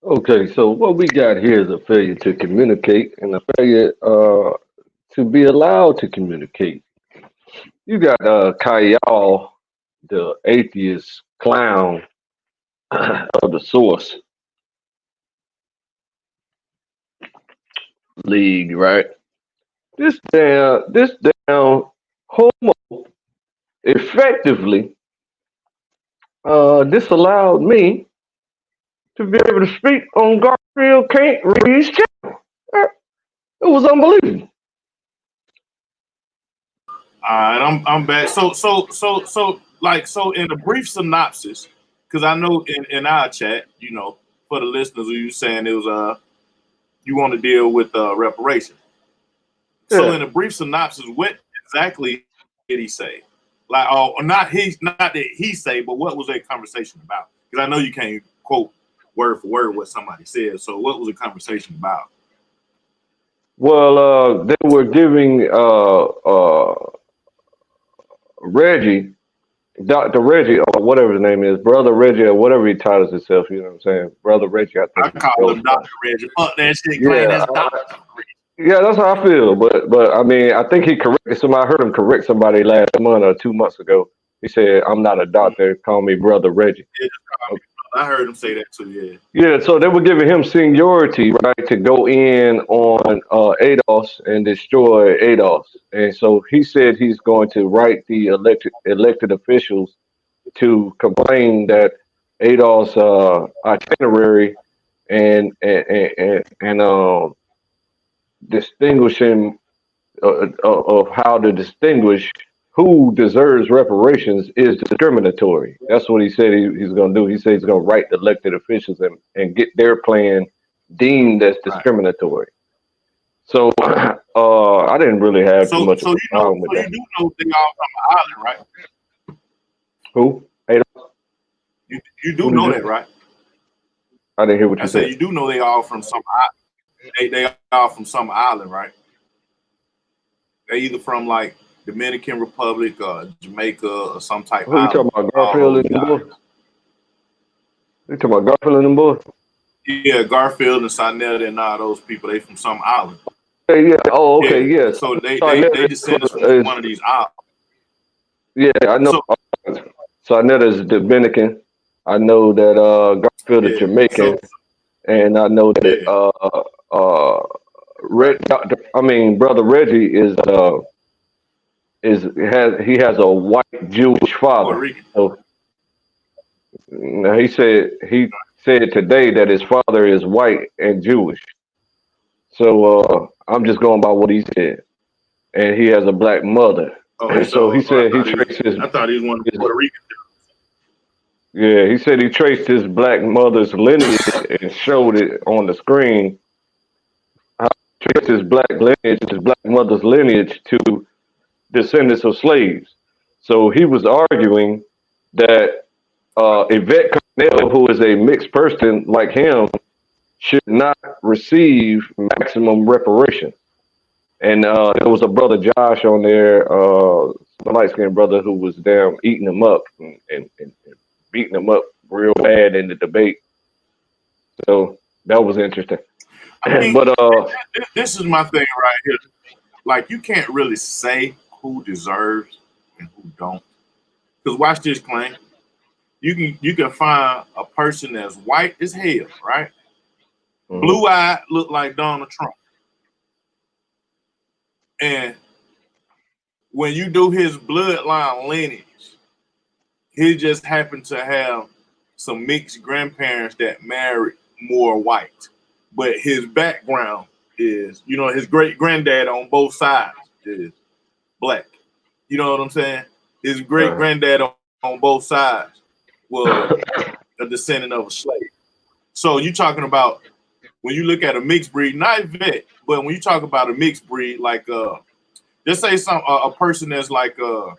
Okay, so what we got here is a failure to communicate and a failure to be allowed to communicate. You got Khayall, the atheist clown of the Source League, right? This damn homo effectively disallowed me to be able to speak on Garfield can't read his channel. It was unbelievable. All right, I'm back. So in a brief synopsis, because I know in our chat, for the listeners, you saying it was you want to deal with reparations. So Yeah. in a brief synopsis, what exactly did he say? Like, oh, not that he say, but what was that conversation about? Because I know you can't quote word for word what somebody said. So what was the conversation about? Well, they were giving Reggie, Dr. Reggie, or whatever his name is, Brother Reggie, or whatever he titles himself, you know what I'm saying? Brother Reggie, I I think he call goes him by. Dr. Reggie. Fuck that shit, claim Yeah, that's Dr. Reggie. yeah, that's how I feel. But I mean, I think he corrected somebody. I heard him correct somebody last month or 2 months ago. He said, "I'm not a doctor. Call me Brother Reggie." Yeah, I heard him say that too. Yeah. Yeah, so they were giving him seniority, right, to go in on ADOS and destroy ADOS. And so he said he's going to write the elected officials to complain that ADOS itinerary and distinguishing of how to distinguish who deserves reparations is discriminatory. That's what he said he's going to do. He said he's going to write the elected officials and get their plan deemed as Right. discriminatory. So I didn't really have too So much of so a you know problem with so you that. do know they all from the island, right? Who? Ada? You Who do did know you that, say? right? I didn't hear what I you said said. you do know they all from some they all from some island, right? They either from like Dominican Republic or Jamaica or some type Who you talking island. about? All Garfield those and them guys. boys? You talking about Garfield and them boys? Yeah, Garfield and Sinetta and all those people, they from some island. Hey, yeah. Oh, okay. Yeah. Yeah. So they Sarnetta descendants from is, one of these islands. yeah, I know. So Sarnetta is Dominican. I know that Garfield is yeah, Jamaican, and I know that yeah, right. I mean, Brother Reggie is has a white Jewish Puerto father. Rican. So he said today that his father is white and Jewish. So I'm just going by what he said, and he has a black mother. Oh, he So he so said he traced I thought he was one of the his Puerto Rican. yeah, he said he traced his black mother's lineage and showed it on the screen. How he traced his black mother's lineage to descendants of slaves. So he was arguing that Yvette Carnell, who is a mixed person like him, should not receive maximum reparation. And there was a brother Josh on there, a light skinned brother who was down eating him up and beating him up real bad in the debate. So that was interesting. I mean, But this is my thing right here. Like, you can't really say who deserves and who don't. Because watch this claim. You can find a person that's white as hell, right? mhm. Blue eyed, look like Donald Trump. And when you do his bloodline lineage, he just happened to have some mixed grandparents that married more white. But his background is, his great granddad on both sides is black. You know what I'm saying? His great uh, granddad on both sides was a descendant of a slave. So you talking about when you look at a mixed breed, not vet, but when you talk about a mixed breed, like just say a person that's like I'm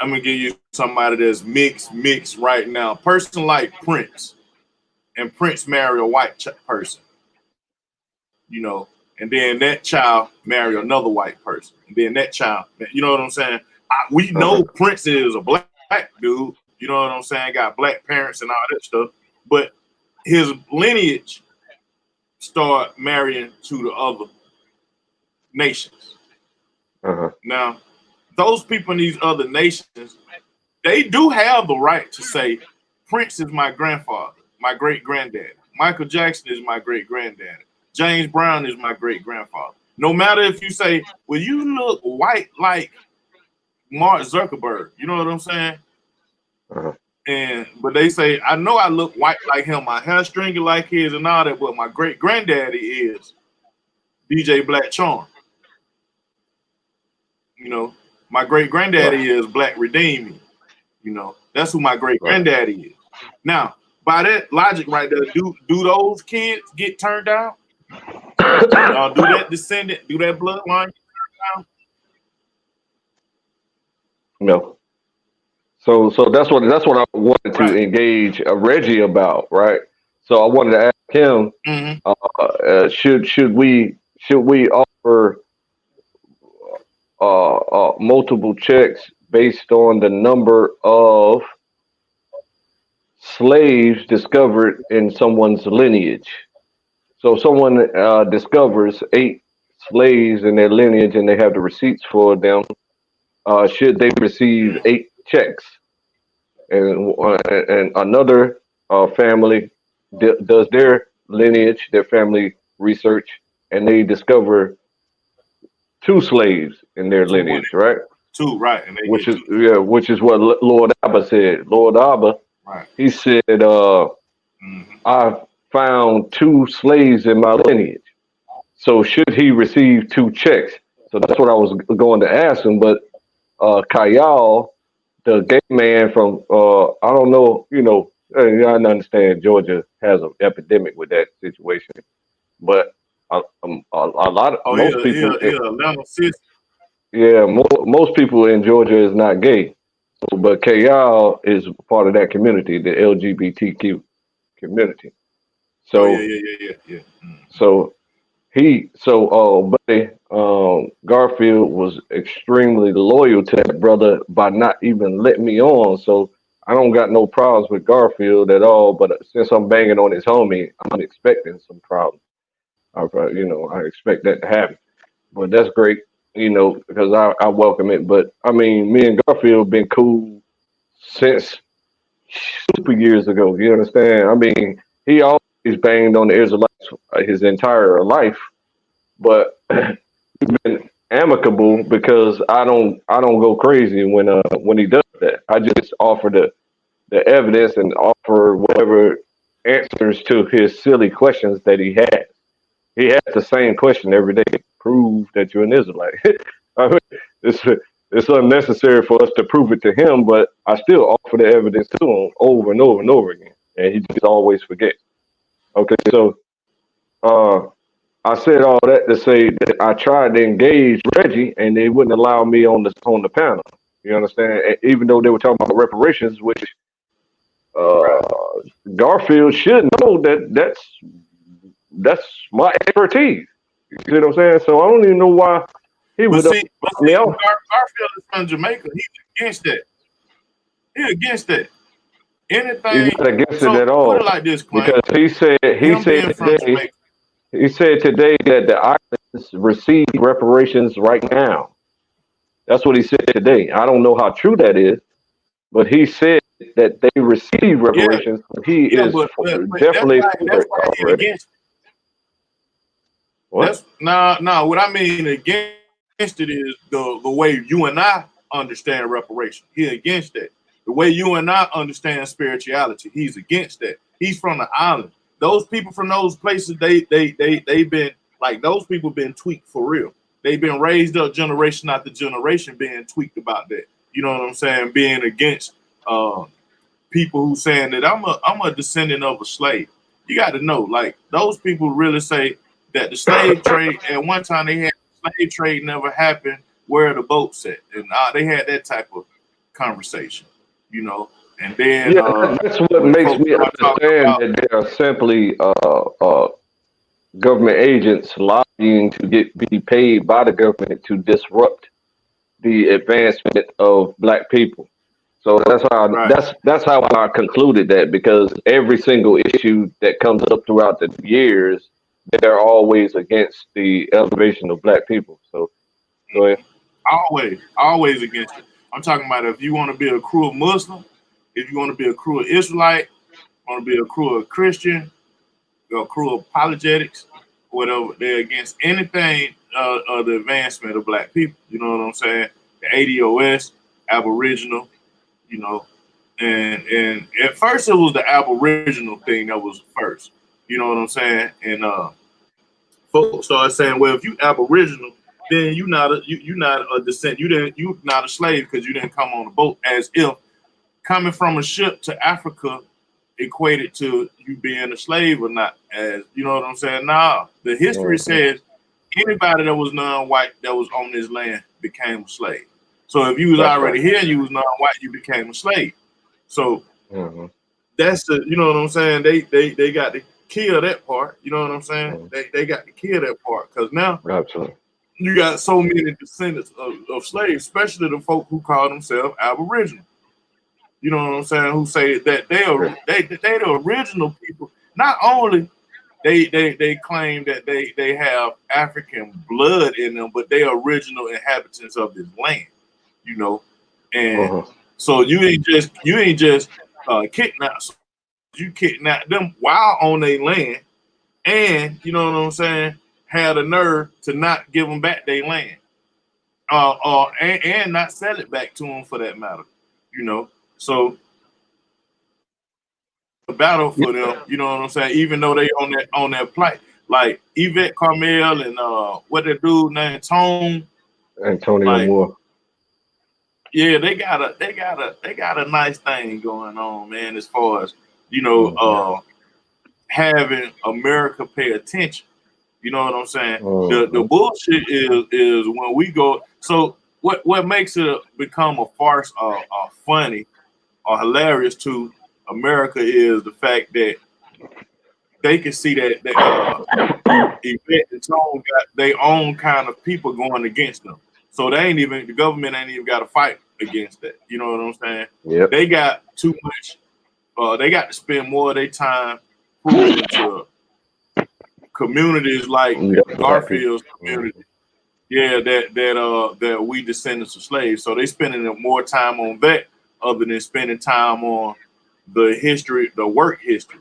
gonna give you somebody that's mixed right now. A person like Prince, and Prince marry a white person, and then that child marry another white person, and then that child, you know what I'm saying? We uh, know Prince is a black dude, you know what I'm saying? Got black parents and all that stuff, but his lineage start marrying to the other nations. Now, those people in these other nations, they do have the right to say, Prince is my grandfather, my great granddad. Michael Jackson is my great granddad. James Brown is my great grandfather. No matter if you say, well, you look white like Mark Zuckerberg, you know what I'm saying? But they say, I know I look white like him, my hair stringy like his and all that, but my great granddaddy is DJ Black Charm. You know, my great granddaddy is Black Redeem Me. You know, that's who my great granddaddy is. Now, by that logic right there, do those kids get turned down? Do that descendant, do that bloodline get turned down? No. So that's what I wanted to engage Reggie about, right? So I wanted to ask him, should we offer multiple checks based on the number of slaves discovered in someone's lineage? So if someone discovers 8 slaves in their lineage and they have the receipts for them, should they receive 8 checks? And another family does their lineage, their family research, and they discover 2 slaves in their lineage, right? 2, right? And which is what Lord Abba said. Lord Abba, he said, I found 2 slaves in my lineage. So should he receive 2 checks? So that's what I was going to ask him. But Khayall, the gay man from, I don't know, I understand Georgia has an epidemic with that situation, but a lot of most people, most people in Georgia is not gay. So, but Khayall is part of that community, the LGBTQ community. So, buddy, Garfield was extremely loyal to that brother by not even letting me on. So I don't got no problems with Garfield at all. But since I'm banging on his homie, I'm expecting some problems. I expect that to happen. But that's great, because I welcome it. But I mean, me and Garfield been cool since super years ago. You understand? I mean, he always banged on the Israelites his entire life, but we've been amicable because I don't go crazy when he does that. I just offer the evidence and offer whatever answers to his silly questions that he has. He has the same question every day. Prove that you're an Israelite. I mean, it's unnecessary for us to prove it to him, but I still offer the evidence to him over and over and over again, and he just always forgets. Okay, so I said all that to say that I tried to engage Reggie, and they wouldn't allow me on the panel. You understand? And even though they were talking about reparations, which Garfield should know that's my expertise. You see what I'm saying? So I don't even know why he would me off. Garfield is from Jamaica. He's against that. He's against that. Anything. He's not against it at all. Put it like this, because he said today that the islands receive reparations right now. That's what he said today. I don't know how true that is, but he said that they receive reparations. He is definitely against. What? No. What I mean against it is the way you and I understand reparation. He's against that. The way you and I understand spirituality, he's against that. He's from the island. Those people from those places, they've been like, those people been tweaked for real. They've been raised up generation after generation being tweaked about that. You know what I'm saying? Being against people who saying that I'm a descendant of a slave. You got to know, like, those people really say that the slave trade, at one time they had slave trade never happened, where the boats at, and they had that type of conversation, and then that's what makes me understand that they are simply government agents lobbying to be paid by the government to disrupt the advancement of black people. So that's how Right. that's how I concluded that, because every single issue that comes up throughout the years, they're always against the elevation of black people. So go ahead. Always against it. I'm talking about if you want to be a cruel Muslim, if you want to be a cruel Israelite, want to be a cruel Christian, or cruel apologetics, whatever, they're against anything of the advancement of black people. You know what I'm saying? The ADOS, Aboriginal, you know, and at first it was the Aboriginal thing that was first. You know what I'm saying? And folks started saying, well, if you Aboriginal, then you not a descent. You not a slave because you didn't come on a boat. As if coming from a ship to Africa equated to you being a slave or not. As you know what I'm saying? Nah, the history says anybody that was non-white that was on this land became a slave. So if you was That's already right. here, you was non-white, you became a slave. So Hmm. that's the, you know what I'm saying? They got to kill that part. You know what I'm saying? Hmm. They got to kill that part because now Absolutely. you got so many descendants of slaves, especially the folk who call themselves Aboriginal. You know what I'm saying? Who say that Yeah. they the original people. Not only they claim that they have African blood in them, but they are original inhabitants of this land. You know, and Uh-huh. so you ain't just kidnap. You kidnap them while on their land, and you know what I'm saying. Had the nerve to not give them back their land, and not sell it back to them for that matter. You know, so the battle Yeah. for them. You know what I'm saying? Even though they on that plight, like Yvette Carmel and what that dude named Tone, Antonio like Moore. yeah, they got a nice thing going on, man. As far as you know, Hmm. having America pay attention. You know what I'm saying? The Hmm. bullshit is when we go. So what makes it become a farce or funny or hilarious to America is the fact that they can see that Yvette and Tone got their own kind of people going against them. So they ain't even the government ain't even got to fight against that. You know what I'm saying? Yep. They got too much. They got to spend more of their time proving to communities like Yep. Black people. Garfield's Hmm. community, yeah, that we descendants of slaves. So they spending more time on that other than spending time on the history, the work history.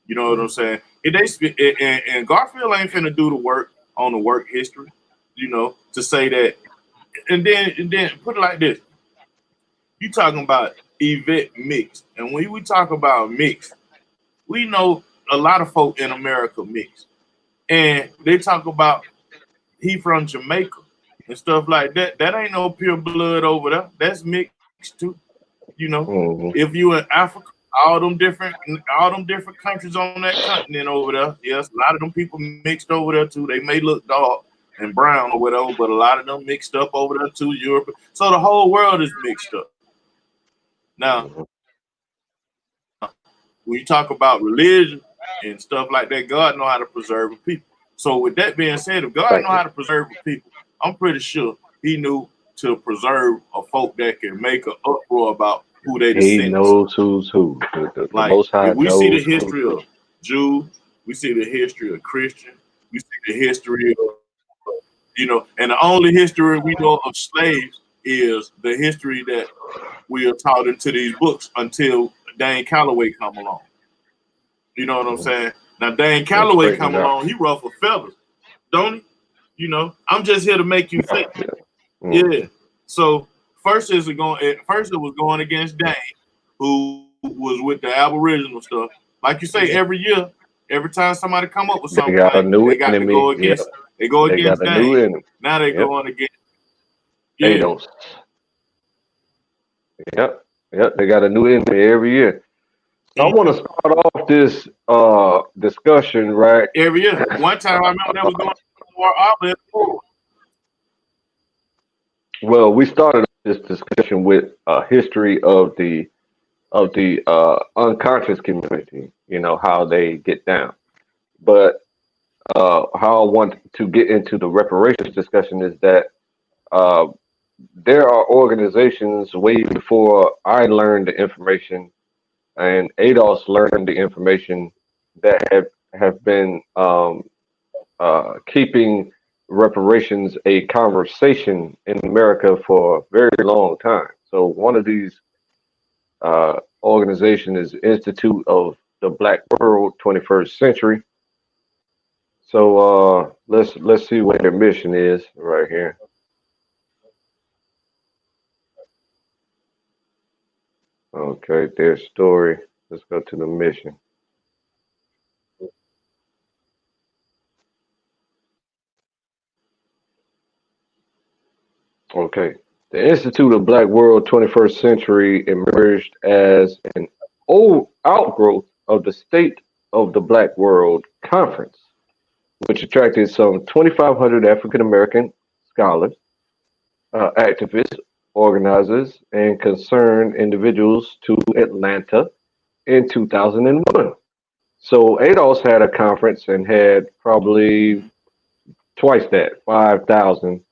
You know what I'm saying? If and Garfield ain't finna do the work on the work history, you know, to say that, and then put it like this: you talking about Yvette mixed, and when we talk about mixed, we know a lot of folk in America mixed, and they talk about he from Jamaica and stuff like that. That ain't no pure blood over there. That's mixed too. You know, Hmm. if you in Africa, all them different countries on that continent over there. Yes, a lot of them people mixed over there too. They may look dark and brown or whatever, but a lot of them mixed up over there too. Europe, so the whole world is mixed up. Now, Hmm. when you talk about religion and stuff like that, God know how to preserve a people. So with that being said, if God know Thank you. how to preserve a people, I'm pretty sure He knew to preserve a folk that can make an uproar about who they He descendants of. knows who's who. The Like Most High if we see the knows who's history who. of Jews, we see the history of Christian, we see the history of and the only history we know of slaves is the history that we are taught into these books until Dane Calloway come along. You know what I'm Hmm. saying? Now Dane And Calloway straighten come it out. along, he ruffle feathers, don't he? You know, I'm just here to make you Yeah. think. Yeah. Yeah. Hmm. So first it was going against Dane, who was with the Aboriginal stuff. Like you say, Yeah. every year, every time somebody come up with They something got a like new they got to enemy. go Yep. against they go They got against a new Dane. enemy. Now they're Yep. going against yeah. ADOS. Yep. Yep. They got a new enemy every year. So I want to Mhm. start off this discussion, right? Every year. One time I remember they was going for outlet. Well, we started this discussion with a history of the unconscious community. You know how they get down, but how I want to get into the reparations discussion is that uh, there are organizations way before I learned the information and ADOS learned the information that have been keeping reparations a conversation in America for a very long time. So one of these organization is Institute of the Black World 21st Century. So let's see what their mission is right here. Okay, their story. Let's go to the mission. Okay. The Institute of Black World 21st Century emerged as an old outgrowth of the State of the Black World Conference, which attracted some 2,500 African American scholars, activists, organizers, and concerned individuals to Atlanta in 2001. So ADOS had a conference and had probably twice that, 5,000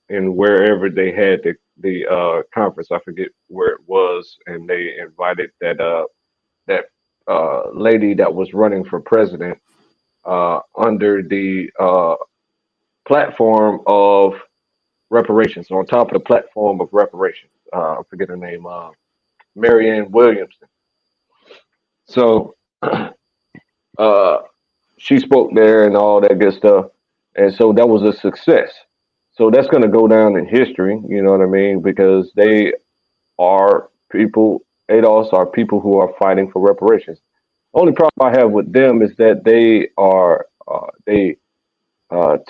in wherever they had the conference. I forget where it was, and they invited that lady that was running for president under the platform of reparations, on top of the platform of reparations. I forget her name, Marianne Williamson. So uh, she spoke there and all that good stuff, and so that was a success. So that's going to go down in history, you know what I mean? Because they are people, ADOS are people who are fighting for reparations. Only problem I have with them is that they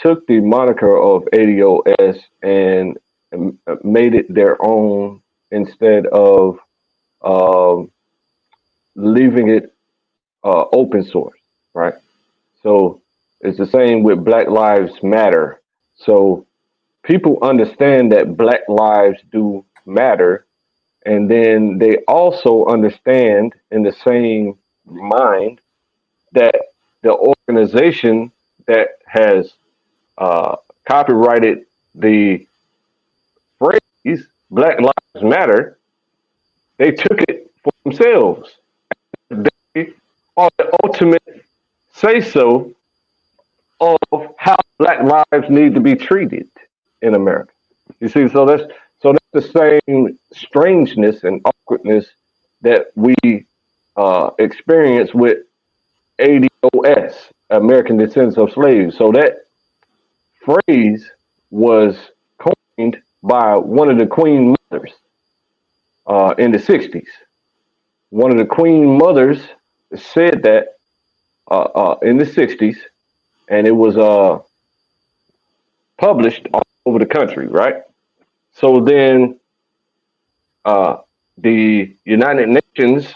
took the moniker of ADOS and made it their own instead of um, leaving it open source, right? So it's the same with Black Lives Matter. So people understand that Black lives do matter, and then they also understand in the same mind that the organization that has uh, copyrighted the phrase Black Lives Matter, they took it for themselves. They are the ultimate say so of how Black lives need to be treated in America. You see, so that's the same strangeness and awkwardness that we experience with ADOS, American Descendants of Slaves. So that phrase was coined by one of the Queen mothers in the 60s. One of the Queen mothers said that in the 60s, and it was published all over the country, right? So then uh, the United Nations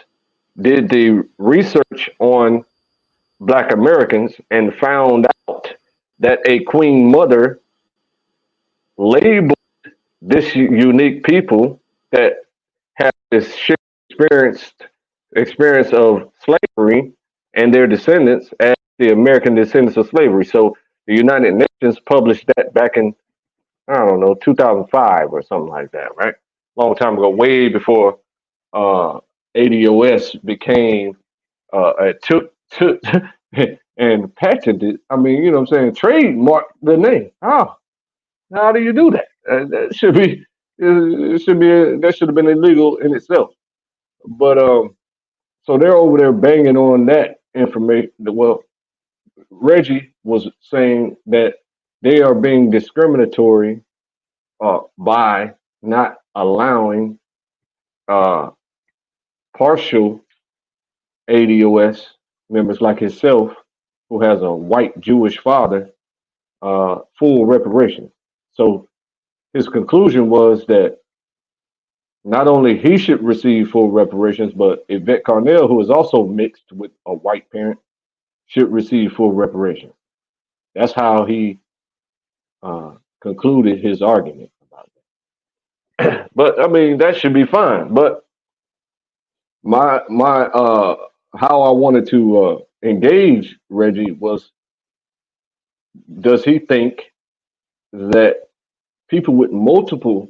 did the research on Black Americans and found out that a Queen Mother labeled this unique people that have this shared experience of slavery and their descendants as the American descendants of slavery. So the United Nations published that back in, I don't know, 2005 or something like that, right? Long time ago, way before uh, ADOS became took and patented. I mean, you know what I'm saying? Trademark the name. How do you do that? That should be that should have been illegal in itself. But so they're over there banging on that information. Well, Reggie was saying that they are being discriminatory by not allowing uh, partial ADOS members like himself, who has a white Jewish father, full reparations. So his conclusion was that not only he should receive full reparations, but Yvette Carnell, who is also mixed with a white parent, should receive full reparations. That's how he concluded his argument about that. But I mean, that should be fine. But my how I wanted to engage Reggie was, does he think that people with multiple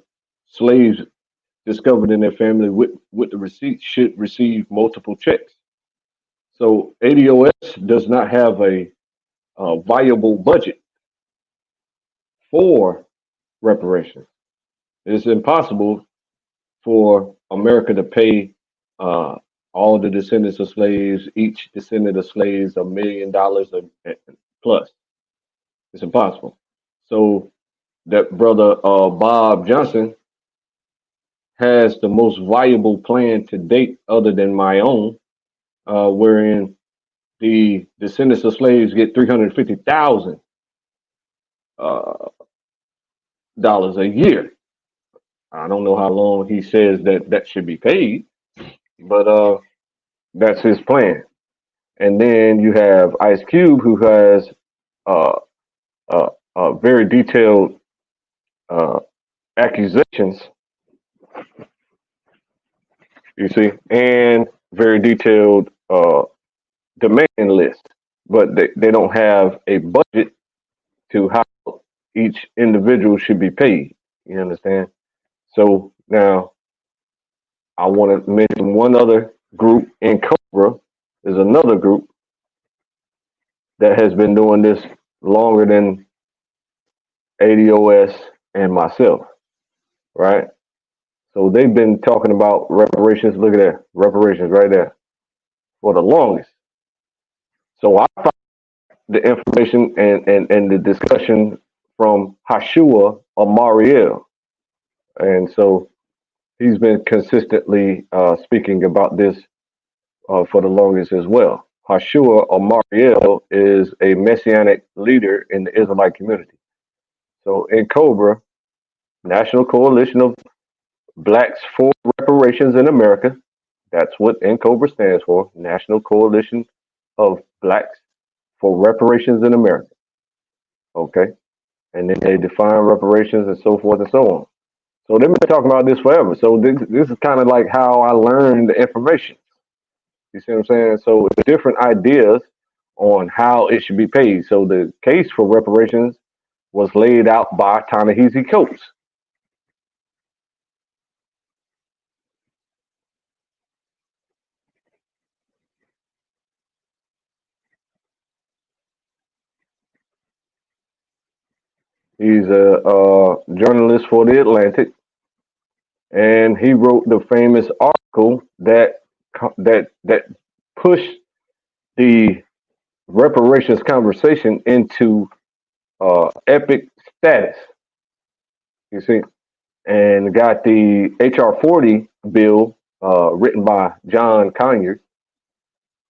slaves discovered in their family with the receipts should receive multiple checks. So ADOS does not have a viable budget for reparations. It's impossible for America to pay uh, all the descendants of slaves, each descendant of slaves, $1 million plus. It's impossible. So that brother Bob Johnson has the most viable plan to date, other than my own, wherein the descendants of slaves get $350,000 a year. I don't know how long he says that that should be paid, but that's his plan. And then you have Ice Cube, who has uh, very detailed uh, accusations, you see, and very detailed demand list, but they don't have a budget to how each individual should be paid. You understand? So now I want to mention one other group in Cobra. Is another group that has been doing this longer than ADOS and myself, right? So they've been talking about reparations. Look at that, reparations right there for the longest. So I found the information and the discussion from Hashua Amariel. And so he's been consistently speaking about this for the longest as well. Hashua Amariel is a messianic leader in the Israelite community. So in Cobra, National Coalition of Blacks for Reparations in America, that's what NCOBRA stands for, National Coalition of Blacks for Reparations in America. Okay. And then they define reparations and so forth and so on. So they've been talking about this forever. So this is kind of like how I learned the information. You see what I'm saying? So it's different ideas on how it should be paid. So the case for reparations was laid out by Ta-Nehisi Coates. He's a journalist for the Atlantic, and he wrote the famous article that pushed the reparations conversation into epic status. You see, and got the HR 40 bill written by John Conyers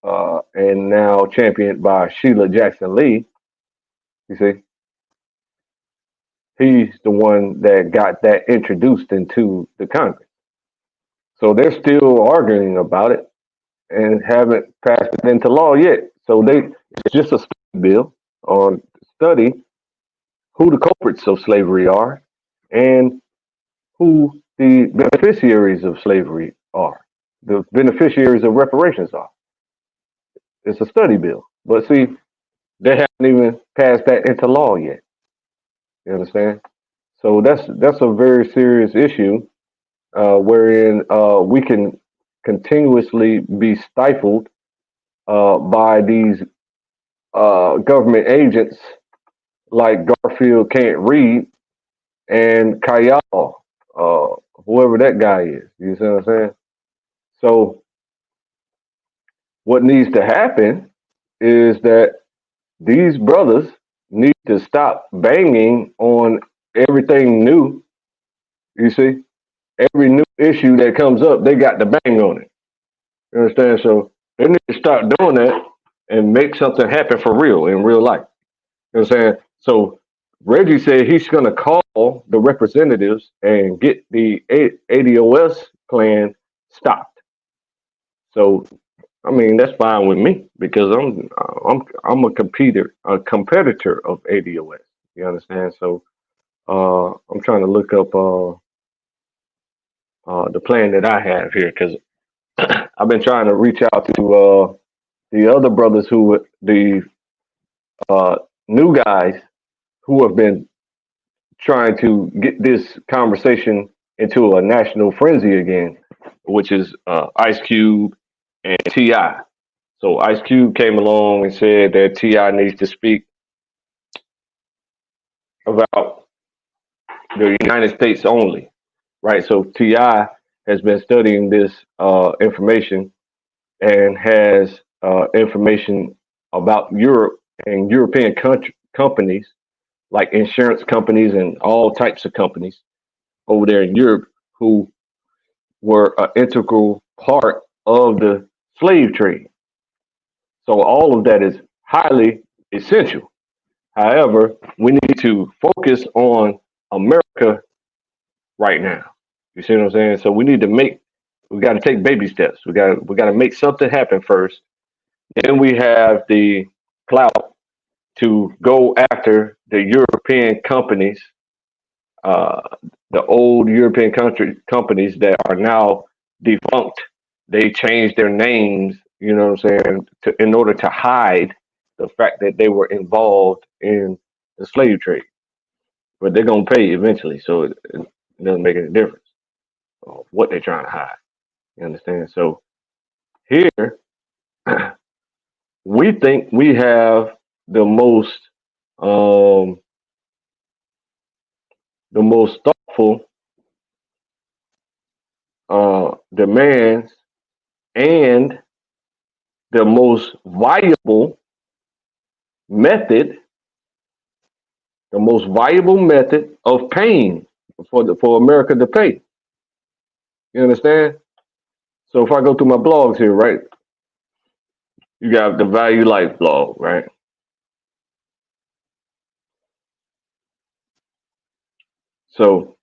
and now championed by Sheila Jackson Lee. You see, he's the one that got that introduced into the Congress. So they're still arguing about it and haven't passed it into law yet. So it's just a study bill on study who the culprits of slavery are and who the beneficiaries of slavery are, the beneficiaries of reparations are. It's a study bill, but see, they haven't even passed that into law yet. You understand? So that's a very serious issue, wherein we can continuously be stifled by these government agents like Garfield can't read and Khayall, whoever that guy is. You see what I'm saying? So what needs to happen is that these brothers need to stop banging on everything new. You see, every new issue that comes up, they got to bang on it. You understand? So they need to start doing that and make something happen for real in real life. You know what I'm saying? So Reggie said he's going to call the representatives and get the ADOS plan stopped. So I mean that's fine with me because I'm a competitor of ADOS. You understand? So I'm trying to look up the plan that I have here because I've been trying to reach out to the other brothers the uh, new guys who have been trying to get this conversation into a national frenzy again, which is Ice Cube and Ti. So Ice Cube came along and said that Ti needs to speak about the United States only, right? So Ti has been studying this information and has information about Europe and European companies like insurance companies and all types of companies over there in Europe who were an integral part of the slave trade. So all of that is highly essential. However, we need to focus on America right now. You see what I'm saying? So we got to take baby steps. We got to make something happen first. Then we have the clout to go after the European companies, uh, the old European companies that are now defunct. They changed their names, you know what I'm saying, in order to hide the fact that they were involved in the slave trade. But they're gonna pay eventually, so it doesn't make any difference what they're trying to hide. You understand? So here we think we have the most um, thoughtful demands and the most viable method, the most viable method of paying for America to pay. You understand? So if I go through my blogs here, right, you got the Value Life blog, right? So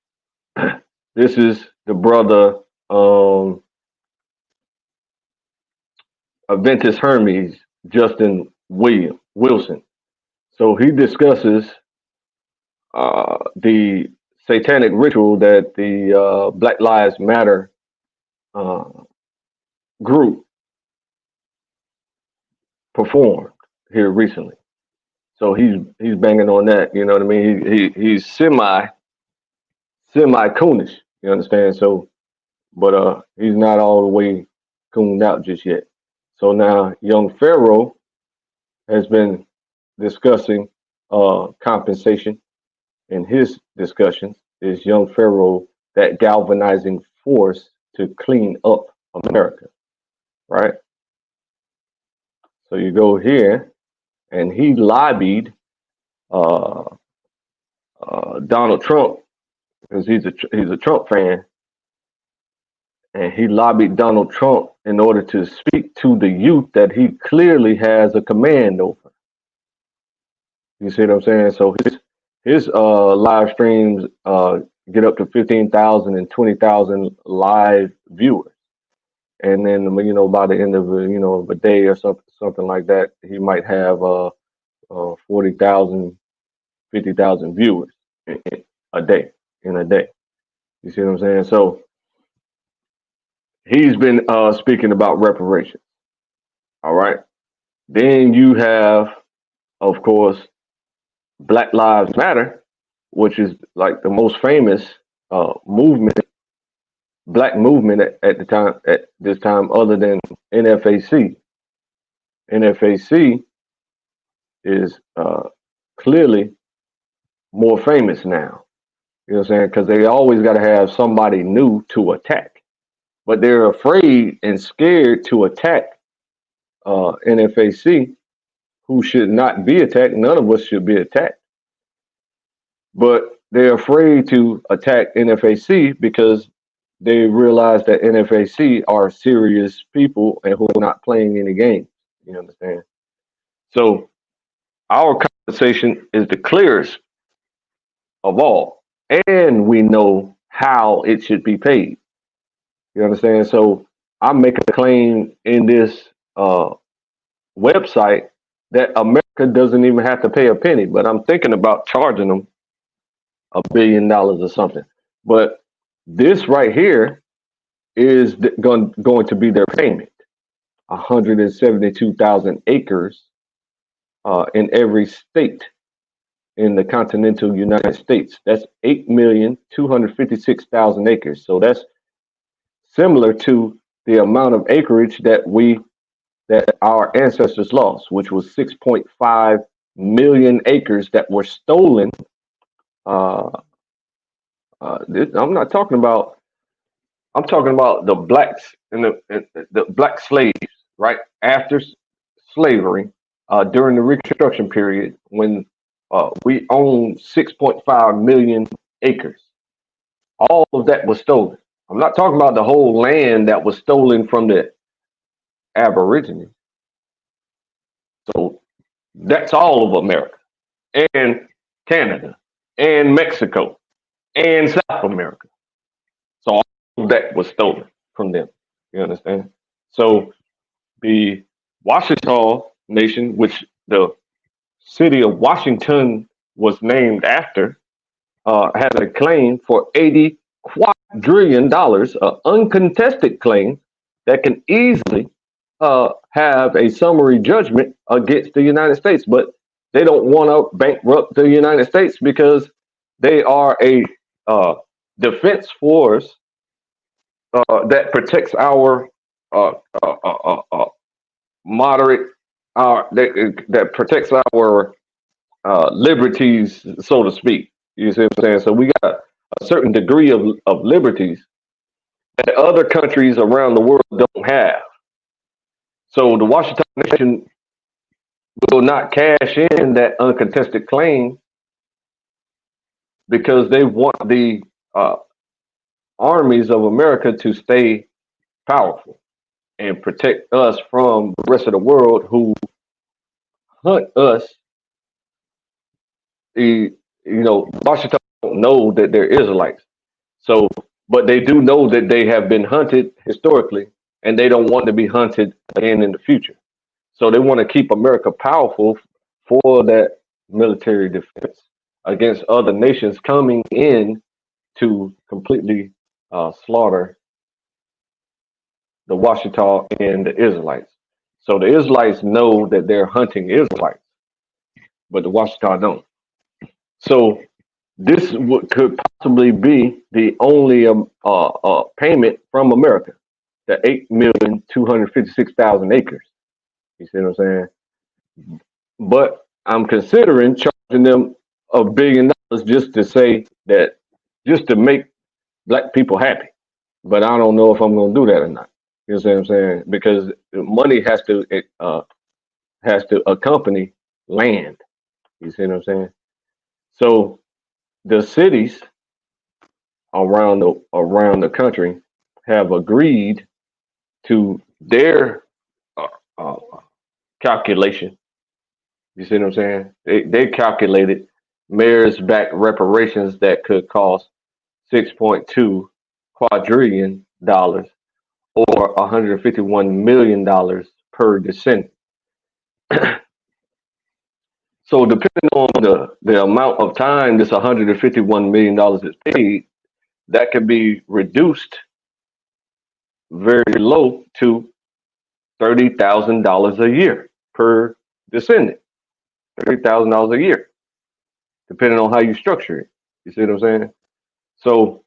this is the brother Aventus Hermes, Justin Wilson. So he discusses the satanic ritual that the Black Lives Matter uh, group performed here recently. So he's banging on that. You know what I mean? He's semi coonish. You understand? So, but he's not all the way cooned out just yet. So now, young Pharaoh has been discussing compensation in his discussions. Is young Pharaoh that galvanizing force to clean up America, right? So you go here, and he lobbied uh, Donald Trump because he's a Trump fan, and he lobbied Donald Trump in order to speak to the youth that he clearly has a command over. You see what I'm saying? So his live streams get up to 15,000 and 20,000 live viewers, and then by the end of a day or something like that, he might have 40,000, 50,000 viewers a day in a day. You see what I'm saying? So he's been speaking about reparations. All right. Then you have, of course, Black Lives Matter, which is like the most famous movement, black movement at this time, other than NFAC. NFAC is clearly more famous now. You know what I'm saying? Because they always got to have somebody new to attack, but they're afraid and scared to attack NFAC, who should not be attacked. None of us should be attacked, but they're afraid to attack NFAC because they realize that NFAC are serious people and who are not playing any games. You understand? So our conversation is the clearest of all, and we know how it should be paid. You understand? So I'm making a claim in this website that America doesn't even have to pay a penny, but I'm thinking about charging them $1 billion or something. But this right here is going to be their payment. 172,000 acres in every state in the continental United States. That's 8,256,000 acres. So that's similar to the amount of acreage that our ancestors lost, which was 6.5 million acres that were stolen. Uh, I'm not talking about. I'm talking about the blacks and the black slaves, right after slavery, during the Reconstruction period, when we owned 6.5 million acres. All of that was stolen. I'm not talking about the whole land that was stolen from the Aborigines. So that's all of America and Canada and Mexico and South America. So all of that was stolen from them. You understand? So the Washita Nation, which the city of Washington was named after, has a claim for $80 quadrillion, an uncontested claim that can easily have a summary judgment against the United States. But they don't want to bankrupt the United States because they are a uh, defense force that protects our uh, uh, uh, moderate, that protects our liberties, so to speak. You see what I'm saying? So we got a certain degree of liberties that other countries around the world don't have. So the Washington Nation will not cash in that uncontested claim because they want the uh, armies of America to stay powerful and protect us from the rest of the world who hunt us. Washington don't know that they're Israelites. So, but they do know that they have been hunted historically, and they don't want to be hunted again in the future. So they want to keep America powerful for that military defense against other nations coming in to completely slaughter the Washita and the Israelites. So the Israelites know that they're hunting Israelites, but the Washita don't. So this could possibly be the only payment from America, the 8,256,000 acres. You see what I'm saying? But I'm considering charging them $1 billion just to say that, just to make black people happy. But I don't know if I'm going to do that or not. You know what I'm saying? Because money has to accompany land. You see what I'm saying? So the cities around the country have agreed to their uh, uh, calculation. You see what I'm saying? They calculated mayors back reparations that could cost 6.2 quadrillion dollars, or $151 million per descendant. So depending on the amount of time this $151 million is paid, that can be reduced very low to $30,000 a year per descendant. $30,000 a year, depending on how you structure it. You see what I'm saying? So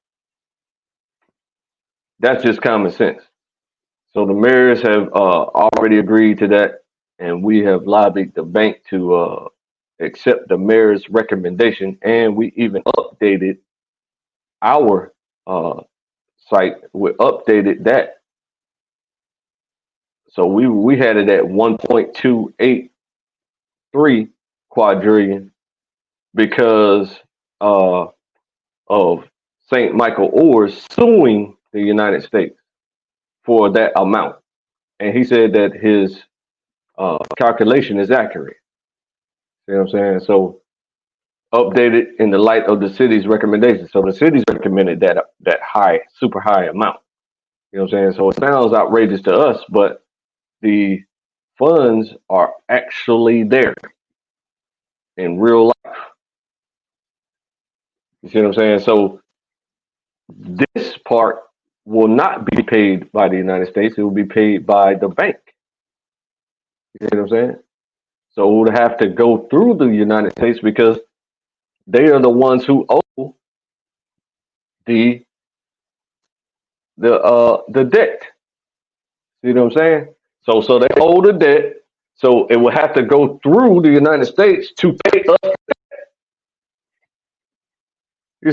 that's just common sense. So the mayors have already agreed to that, and we have lobbied the bank to accept the mayor's recommendation, and we even updated our site. We updated that, so we had it at 1.283 quadrillion because of St. Michael Orr's suing the United States for that amount, and he said that his calculation is accurate. You know what I'm saying? So updated in the light of the city's recommendations. So the city's recommended that high, super high amount. You know what I'm saying? So it sounds outrageous to us, but the funds are actually there in real life. You see what I'm saying? So this part will not be paid by the United States. It will be paid by the bank. You see what I'm saying? So it would have to go through the United States because they are the ones who owe the the debt. See what I'm saying? So they owe the debt. So it will have to go through the United States to pay us. You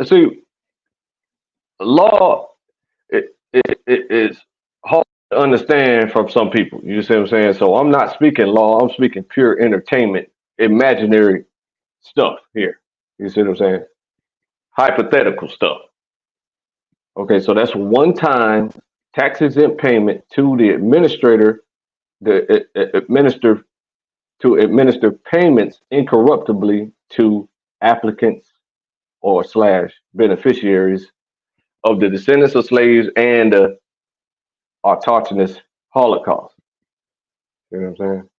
see, law it is hard to understand from some people. You see what I'm saying? So I'm not speaking law. I'm speaking pure entertainment, imaginary stuff here. You see what I'm saying? Hypothetical stuff. Okay, so that's one time tax exempt payment to the administrator, the administer to administer payments incorruptibly to applicants or slash beneficiaries of the descendants of slaves and the autochthonous Holocaust. You know what I'm saying?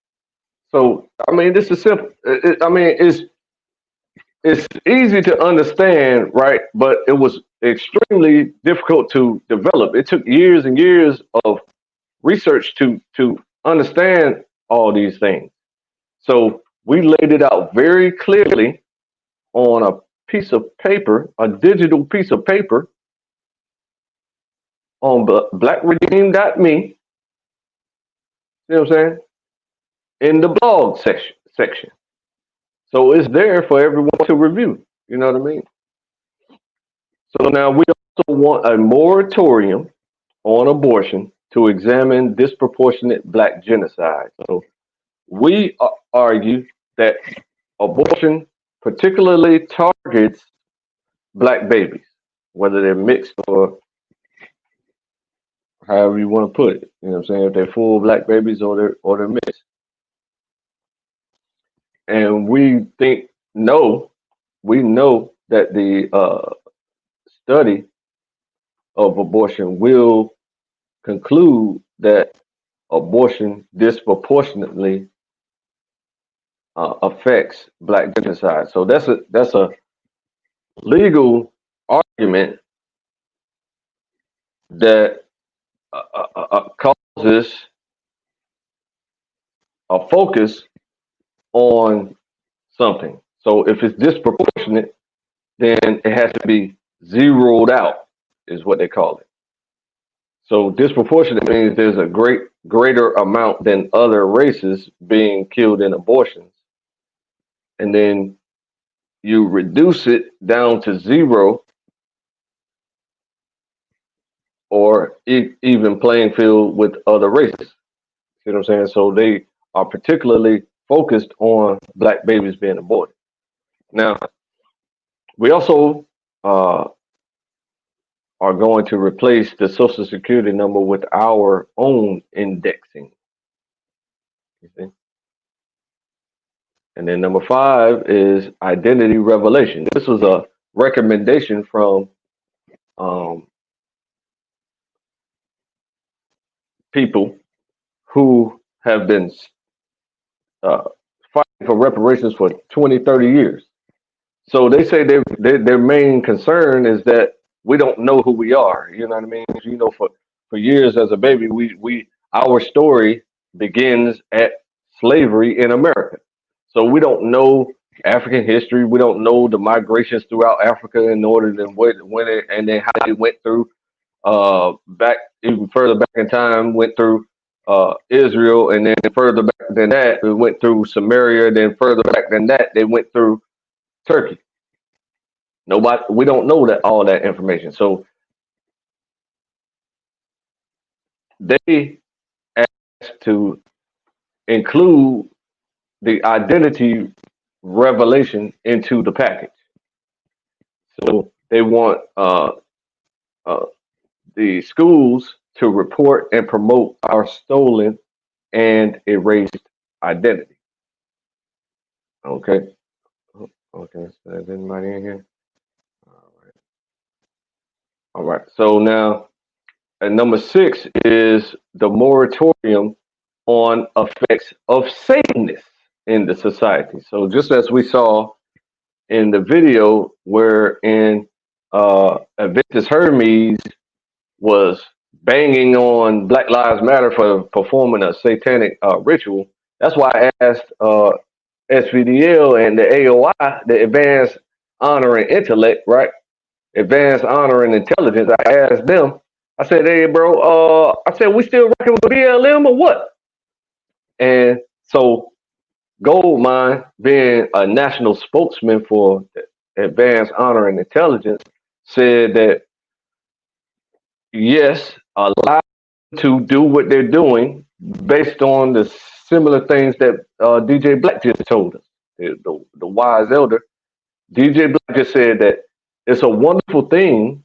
So I mean, this is simple. I mean, it's easy to understand, right? But it was extremely difficult to develop. It took years and years of research to understand all these things. So we laid it out very clearly on a piece of paper, a digital piece of paper on blackredeem.me. You know what I'm saying? In the blog section. So it's there for everyone to review. You know what I mean? So now we also want a moratorium on abortion to examine disproportionate black genocide. So we argue that abortion particularly targets black babies, whether they're mixed or however you want to put it. You know what I'm saying? If they're full black babies or they're mixed. And we know that the study of abortion will conclude that abortion disproportionately affects black genocide. So that's a legal argument that causes a focus on something. So if it's disproportionate, then it has to be zeroed out, is what they call it. So disproportionate means there's a greater amount than other races being killed in abortions, and then you reduce it down to zero or even playing field with other races. See what I'm saying? So they are particularly focused on black babies being aborted. Now, we also are going to replace the social security number with our own indexing. You see? And then number 5 is identity revelation. This was a recommendation from um, people who have been uh, fighting for reparations for 20, 30 years. So they say their main concern is that we don't know who we are. You know what I mean? You know, for years as a baby, we our story begins at slavery in America. So we don't know African history. We don't know the migrations throughout Africa in order to when it and then how it went through back even further back in time, went through Israel, and then further back than that, it went through Samaria. Then further back than that, they went through Turkey. Nobody, we don't know that all that information. So they asked to include the identity revelation into the package. So they want uh, the schools to report and promote our stolen and erased identity. Okay. Okay. So there's anybody in here? All right. All right. So now, and number 6 is the moratorium on effects of sameness in the society. So just as we saw in the video wherein Aventus Hermes was banging on Black Lives Matter for performing a satanic ritual, that's why I asked SVDL and the AOI, the Advanced Honor and Intellect, right? Advanced Honor and Intelligence. I asked them. I said, "Hey, bro. I said we still rocking with BLM or what?" And so Goldmine, being a national spokesman for Advanced Honor and Intelligence, said that yes, allow to do what they're doing based on the similar things that DJ Black just told us. The wise elder, DJ Black just said that it's a wonderful thing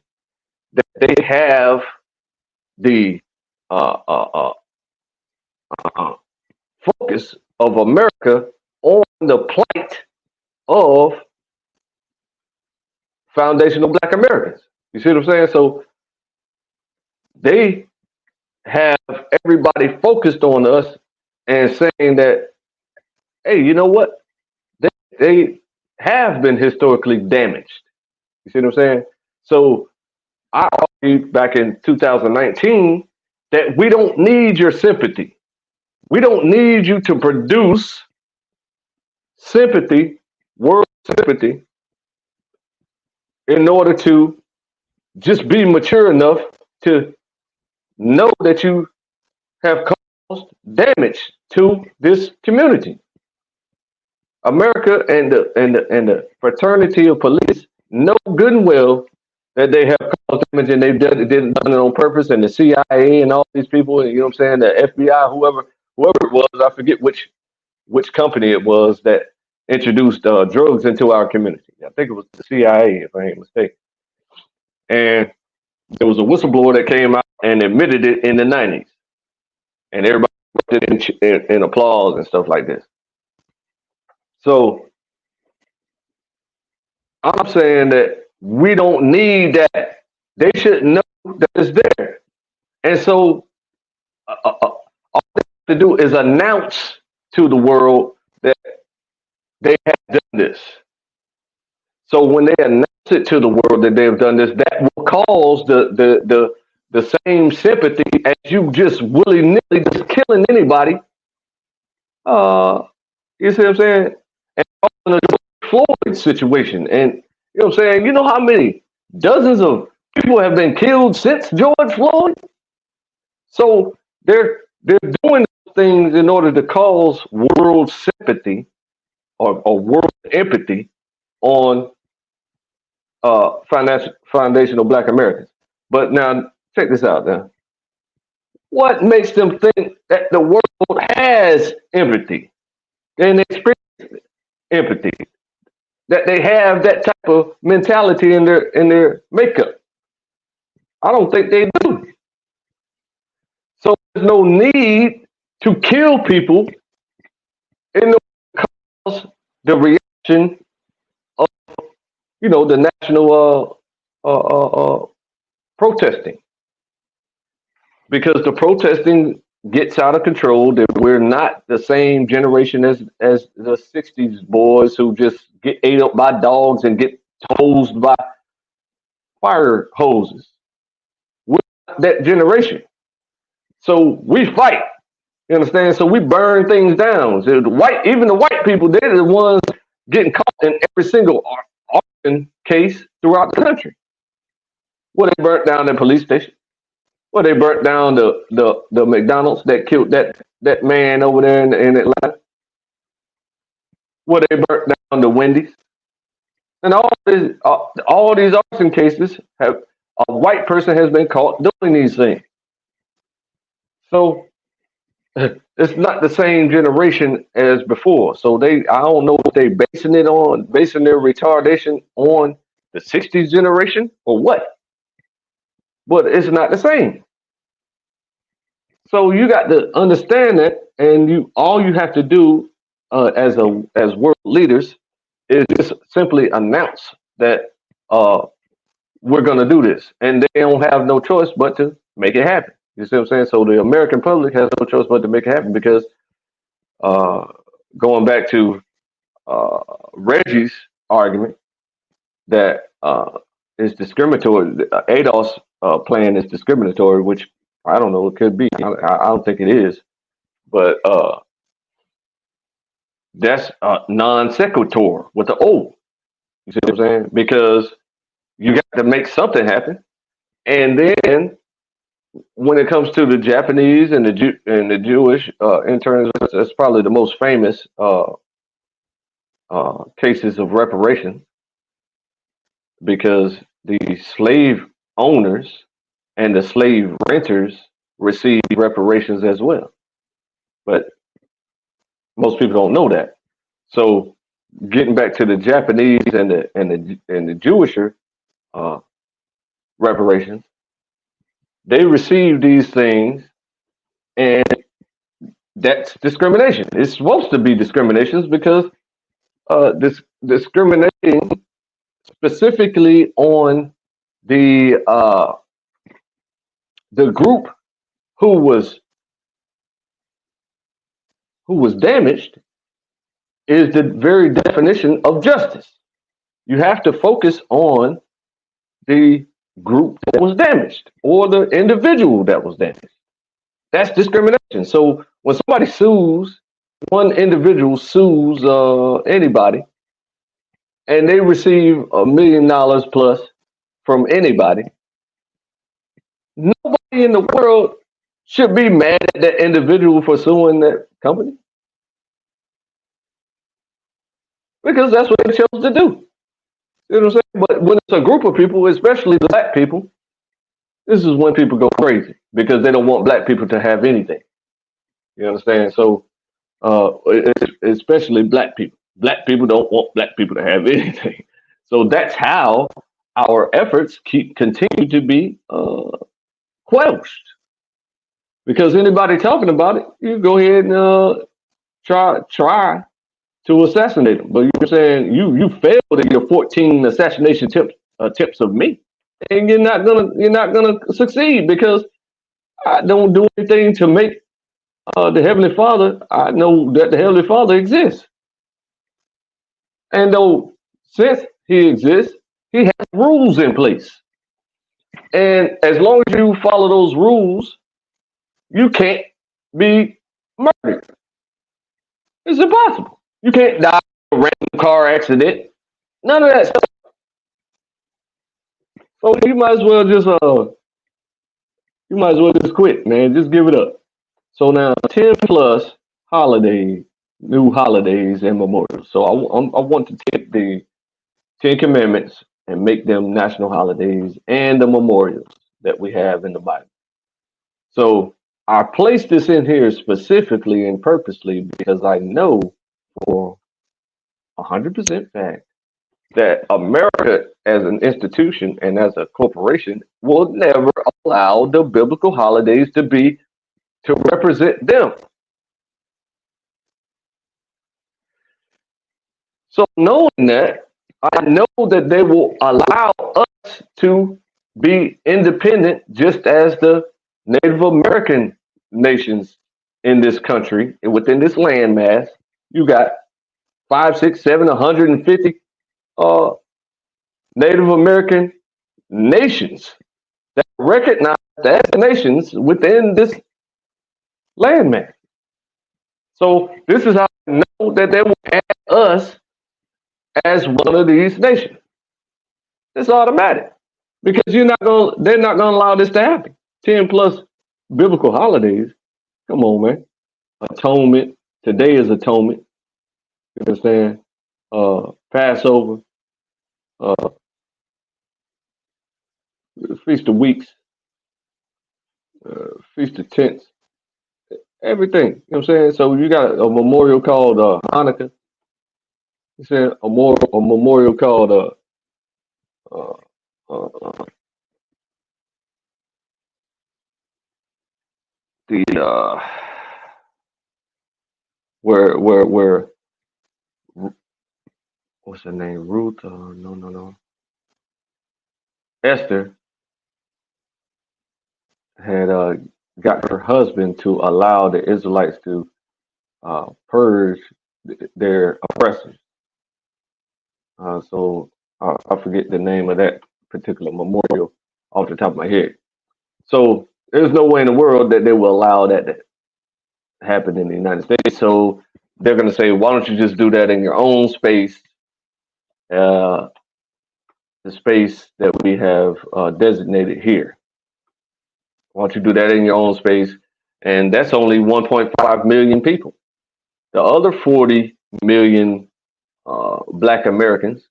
that they have the uh, uh, uh, uh, focus of America on the plight of foundational Black Americans. You see what I'm saying? So they have everybody focused on us and saying that, hey, you know what? They have been historically damaged. You see what I'm saying? So I argued back in 2019 that we don't need your sympathy. We don't need you to produce sympathy, world sympathy, in order to just be mature enough to know that you have caused damage to this community. America and the fraternity of police know good and well that they have caused damage and they've done it on purpose. And the CIA and all these people, you know what I'm saying, the FBI, whoever it was, I forget which company it was that introduced drugs into our community. I think it was the CIA, if I ain't mistaken. And there was a whistleblower that came out and admitted it in the 90s, and everybody did in applause and stuff like this. So I'm saying that we don't need that. They should know that it's there. And so all they have to do is announce to the world that they have done this. So when they announce it to the world that they've done this, that will cause the same sympathy as you just willy nilly just killing anybody. Uh, you see what I'm saying? And also the George Floyd situation, and you know what I'm saying. You know how many dozens of people have been killed since George Floyd? So they're doing things in order to cause world sympathy or world empathy on foundational Black Americans. But now check this out. Now, what makes them think that the world has empathy and experience empathy? That they have that type of mentality in their makeup? I don't think they do. So there's no need to kill people in order to cause the reaction of the national protesting, because the protesting gets out of control. That we're not the same generation as the '60s boys who just get ate up by dogs and get hosed by fire hoses. We're not that generation. So we fight. You understand? So we burn things down. So even the white people, they're the ones getting caught in every single arson case throughout the country. Well, they burnt down the police station. Well, they burnt down the McDonald's that killed that man over there in Atlanta. Well, they burnt down the Wendy's. And all these arson cases have a white person has been caught doing these things. So it's not the same generation as before. So I don't know if they basing their retardation on the '60s generation or what. But it's not the same. So you got to understand that, and all you have to do as world leaders is just simply announce that we're going to do this, and they don't have no choice but to make it happen. You see what I'm saying? So the American public has no choice but to make it happen, because going back to Reggie's argument that is discriminatory, ADOS plan is discriminatory, which I don't know, it could be. I don't think it is, but That's a non sequitur with the O. You see what I'm saying? Because you got to make something happen. And then when it comes to the Japanese and the Jewish interns, that's probably the most famous cases of reparation because the slave owners and the slave renters receive reparations as well. But most people don't know that. So getting back to the Japanese and the Jewisher uh, reparations, they receive these things, and that's discrimination. It's supposed to be discriminations because this discriminating specifically on the the group who was who was damaged is the very definition of justice. You have to focus on the group that was damaged or the individual that was damaged. That's discrimination. So when somebody sues, one individual sues anybody, and they receive $1 million plus from anybody, nobody in the world should be mad at that individual for suing that company because that's what they chose to do. You know what I'm saying? But when it's a group of people, especially black people, this is when people go crazy because they don't want black people to have anything. You understand? So, especially black people. Black people don't want black people to have anything. So that's how our efforts continue to be quelched. Because anybody talking about it, you go ahead and try to assassinate them. But you're saying you failed at your 14 assassination attempts of me, and you're not gonna succeed because I don't do anything to make the Heavenly Father. I know that the Heavenly Father exists, and though since He exists, He has rules in place, and as long as you follow those rules, you can't be murdered. It's impossible. You can't die in a random car accident. None of that stuff. So you might as well just quit, man. Just give it up. So now 10 plus holidays, new holidays and memorials. So I want to take the 10 commandments and make them national holidays and the memorials that we have in the Bible. So I placed this in here specifically and purposely because I know for 100% fact that America as an institution and as a corporation will never allow the biblical holidays to represent them. So knowing that, I know that they will allow us to be independent just as the Native American nations in this country and within this landmass. You got 5, 6, 7, 150 uh, Native American nations that recognize as nations within this landmass. So this is how I know that they will add us as one of these nations. It's automatic because they're not gonna allow this to happen. 10 plus biblical holidays. Come on, man. Atonement. Today is atonement. You understand? Passover, uh, Feast of Weeks, Feast of Tents, everything. You know what I'm saying? So you got a memorial called Hanukkah. You said a memorial called uh, uh, the where what's her name? Ruth? No. Esther had got her husband to allow the Israelites to purge their oppressors. So I forget the name of that particular memorial off the top of my head. So there's no way in the world that they will allow that to happen in the United States. So they're going to say, why don't you just do that in your own space, uh, the space that we have designated here? Why don't you do that in your own space? And that's only 1.5 million people. The other 40 million Black Americans,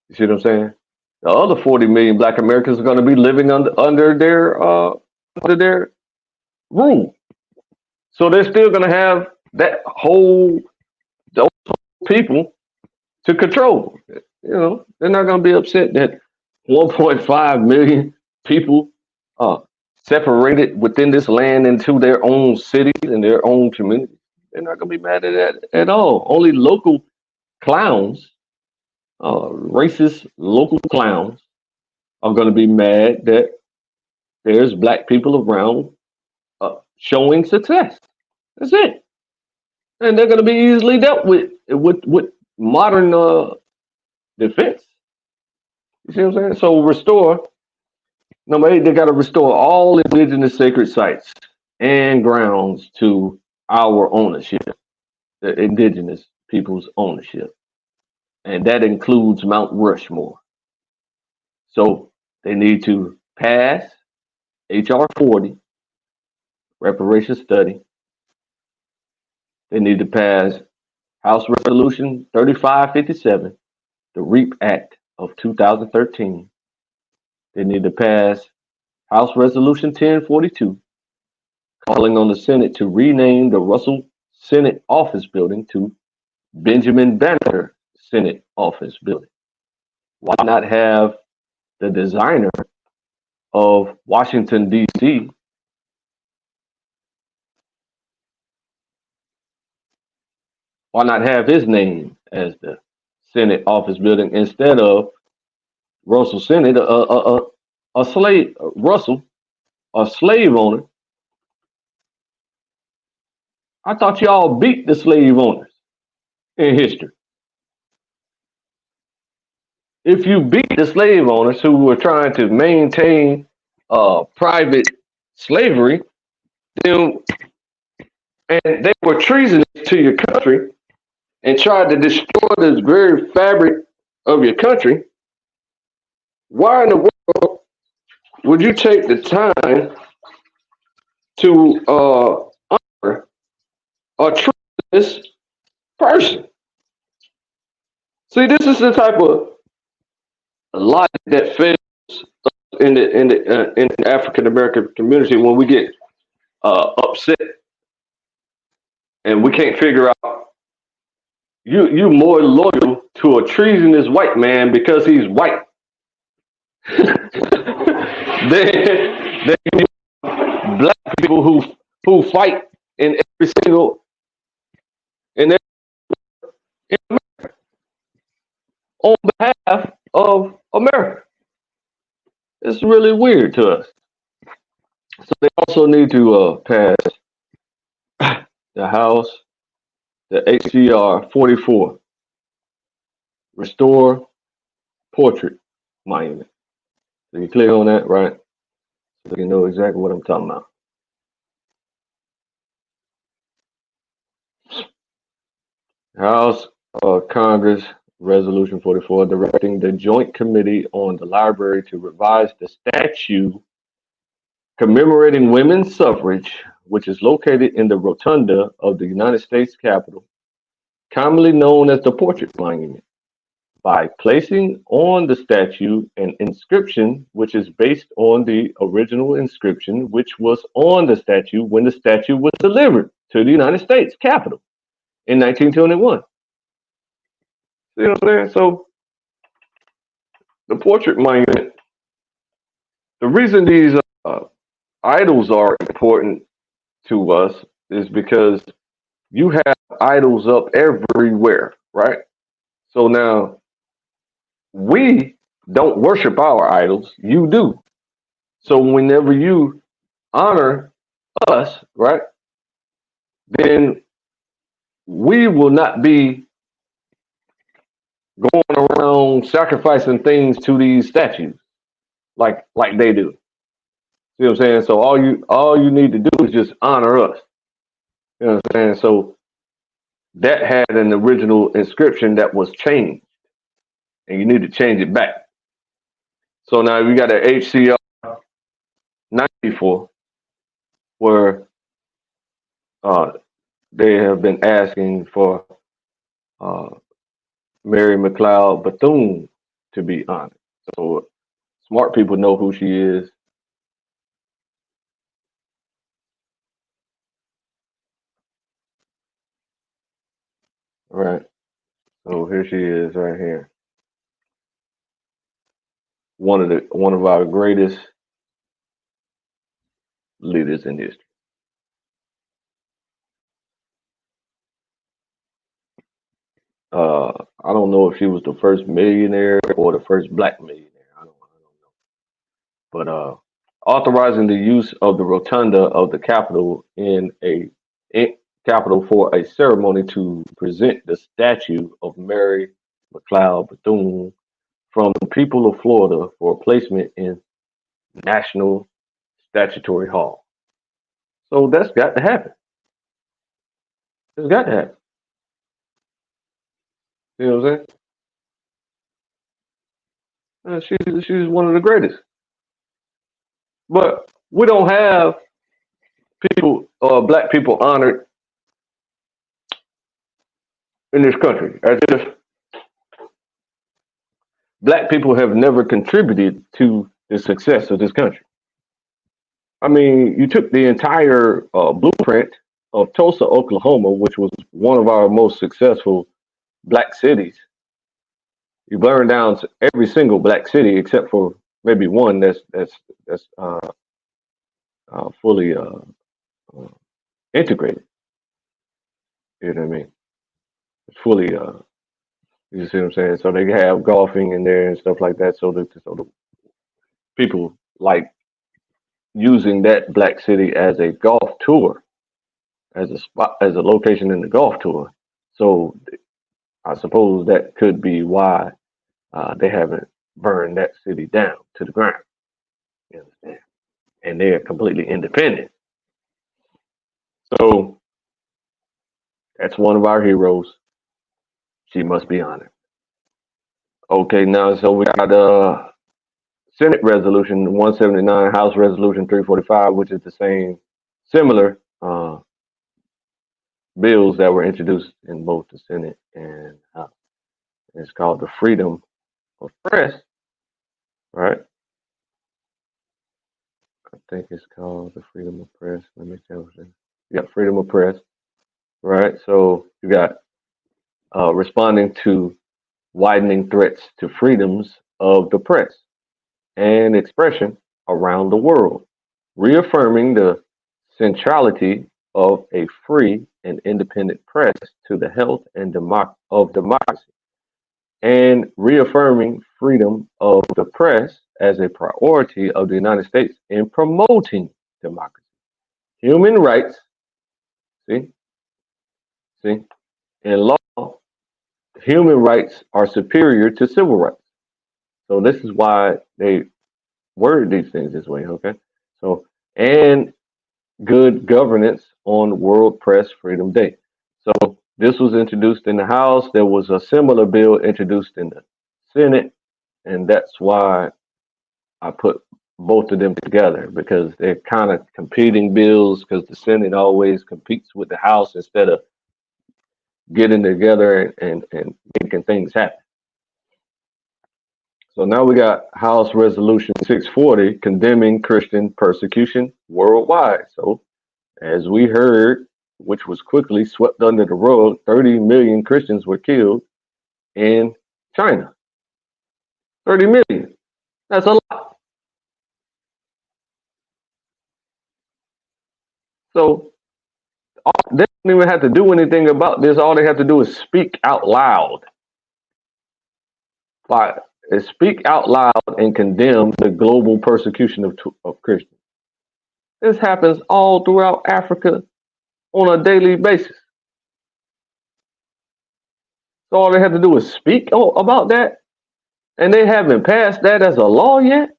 you see what I'm saying? The other 40 million Black Americans are going to be living under their rule. So they're still going to have those people to control. They're not going to be upset that 1.5 million people separated within this land into their own cities and their own communities. They're not going to be mad at that at all. Only local clowns, racist local clowns, are going to be mad that there's Black people around showing success. That's it. And they're going to be easily dealt with modern defense. You see what I'm saying? So restore. Number 8, they got to restore all indigenous sacred sites and grounds to our ownership, the indigenous people's ownership. And that includes Mount Rushmore. So they need to pass H.R. 40, reparations study. They need to pass House Resolution 3557, the REAP Act of 2013. They need to pass House Resolution 1042, calling on the Senate to rename the Russell Senate Office Building to Benjamin Banneker Senate Office Building. Why not have the designer of Washington, D.C., why not have his name as the Senate Office Building instead of Russell Senate, a slave, Russell, a slave owner? I thought y'all beat the slave owners in history. If you beat the slave owners who were trying to maintain private slavery, then and they were treasonous to your country and tried to destroy this very fabric of your country, why in the world would you take the time to honor a treasonous person? See, this is the type of logic that fails in the African American community when we get upset and we can't figure out you more loyal to a treasonous white man because he's white than Black people who fight in every single in on behalf of America. It's really weird to us. So they also need to pass the House, the HCR 44, Restore Portrait Monument. So you click on that, right? So you know exactly what I'm talking about. House Congress Resolution 44, directing the Joint Committee on the Library to revise the statute commemorating women's suffrage, which is located in the rotunda of the United States Capitol, commonly known as the Portrait Monument, by placing on the statue an inscription which is based on the original inscription which was on the statue when the statue was delivered to the United States Capitol in 1921. See what I'm saying? So the Portrait Monument, the reason these idols are important to us is because you have idols up everywhere, right? So now we don't worship our idols, you do. So whenever you honor us, right, then we will not be going around sacrificing things to these statues like they do. See what I'm saying? So all you need to do is just honor us. You know what I'm saying? So that had an original inscription that was changed, and you need to change it back. So now we got an HCR 94 where uh, they have been asking for uh, Mary McLeod Bethune to be honored. So smart people know who she is. Right. So here she is right here. One of our greatest leaders in history. I don't know if she was the first millionaire or the first black millionaire. I don't know. But authorizing the use of the rotunda of the Capitol in Capitol for a ceremony to present the statue of Mary McLeod Bethune from the people of Florida for placement in National Statutory Hall. So that's got to happen. It's got to happen. You know what I'm saying? She's one of the greatest. But we don't have black people honored in this country, as if black people have never contributed to the success of this country. I mean, you took the entire blueprint of Tulsa, Oklahoma, which was one of our most successful black cities. You burned down every single black city except for maybe one that's fully uh, integrated. You know what I mean? It's fully. You see what I'm saying? So they have golfing in there and stuff like that. So the people like using that black city as a golf tour, as a spot, as a location in the golf tour. So I suppose that could be why they haven't burned that city down to the ground. You understand? And they're completely independent. So that's one of our heroes. She must be honored. Okay, now so we got Senate Resolution 179, House Resolution 345, which is the same, similar bills that were introduced in both the Senate and House. It's called the Freedom of Press, right? I think it's called the Freedom of Press. Let me tell you. You got Freedom of Press, right? So you got responding to widening threats to freedoms of the press and expression around the world, reaffirming the centrality of a free and independent press to the health and of democracy, and reaffirming freedom of the press as a priority of the United States in promoting democracy. Human rights, see, see, in law, human rights are superior to civil rights. So this is why they word these things this way, okay? So, and good governance on World Press Freedom Day. So this was introduced in the House. There was a similar bill introduced in the Senate, and that's why I put both of them together because they're kind of competing bills because the Senate always competes with the House instead of getting together and making things happen. So now we got House Resolution 640 condemning Christian persecution worldwide. So as we heard, which was quickly swept under the rug, 30 million Christians were killed in China. 30 million. That's a lot. So they don't even have to do anything about this. All they have to do is speak out loud. Speak out loud and condemn the global persecution of Christians. This happens all throughout Africa on a daily basis. So all they have to do is speak about that, and they haven't passed that as a law yet.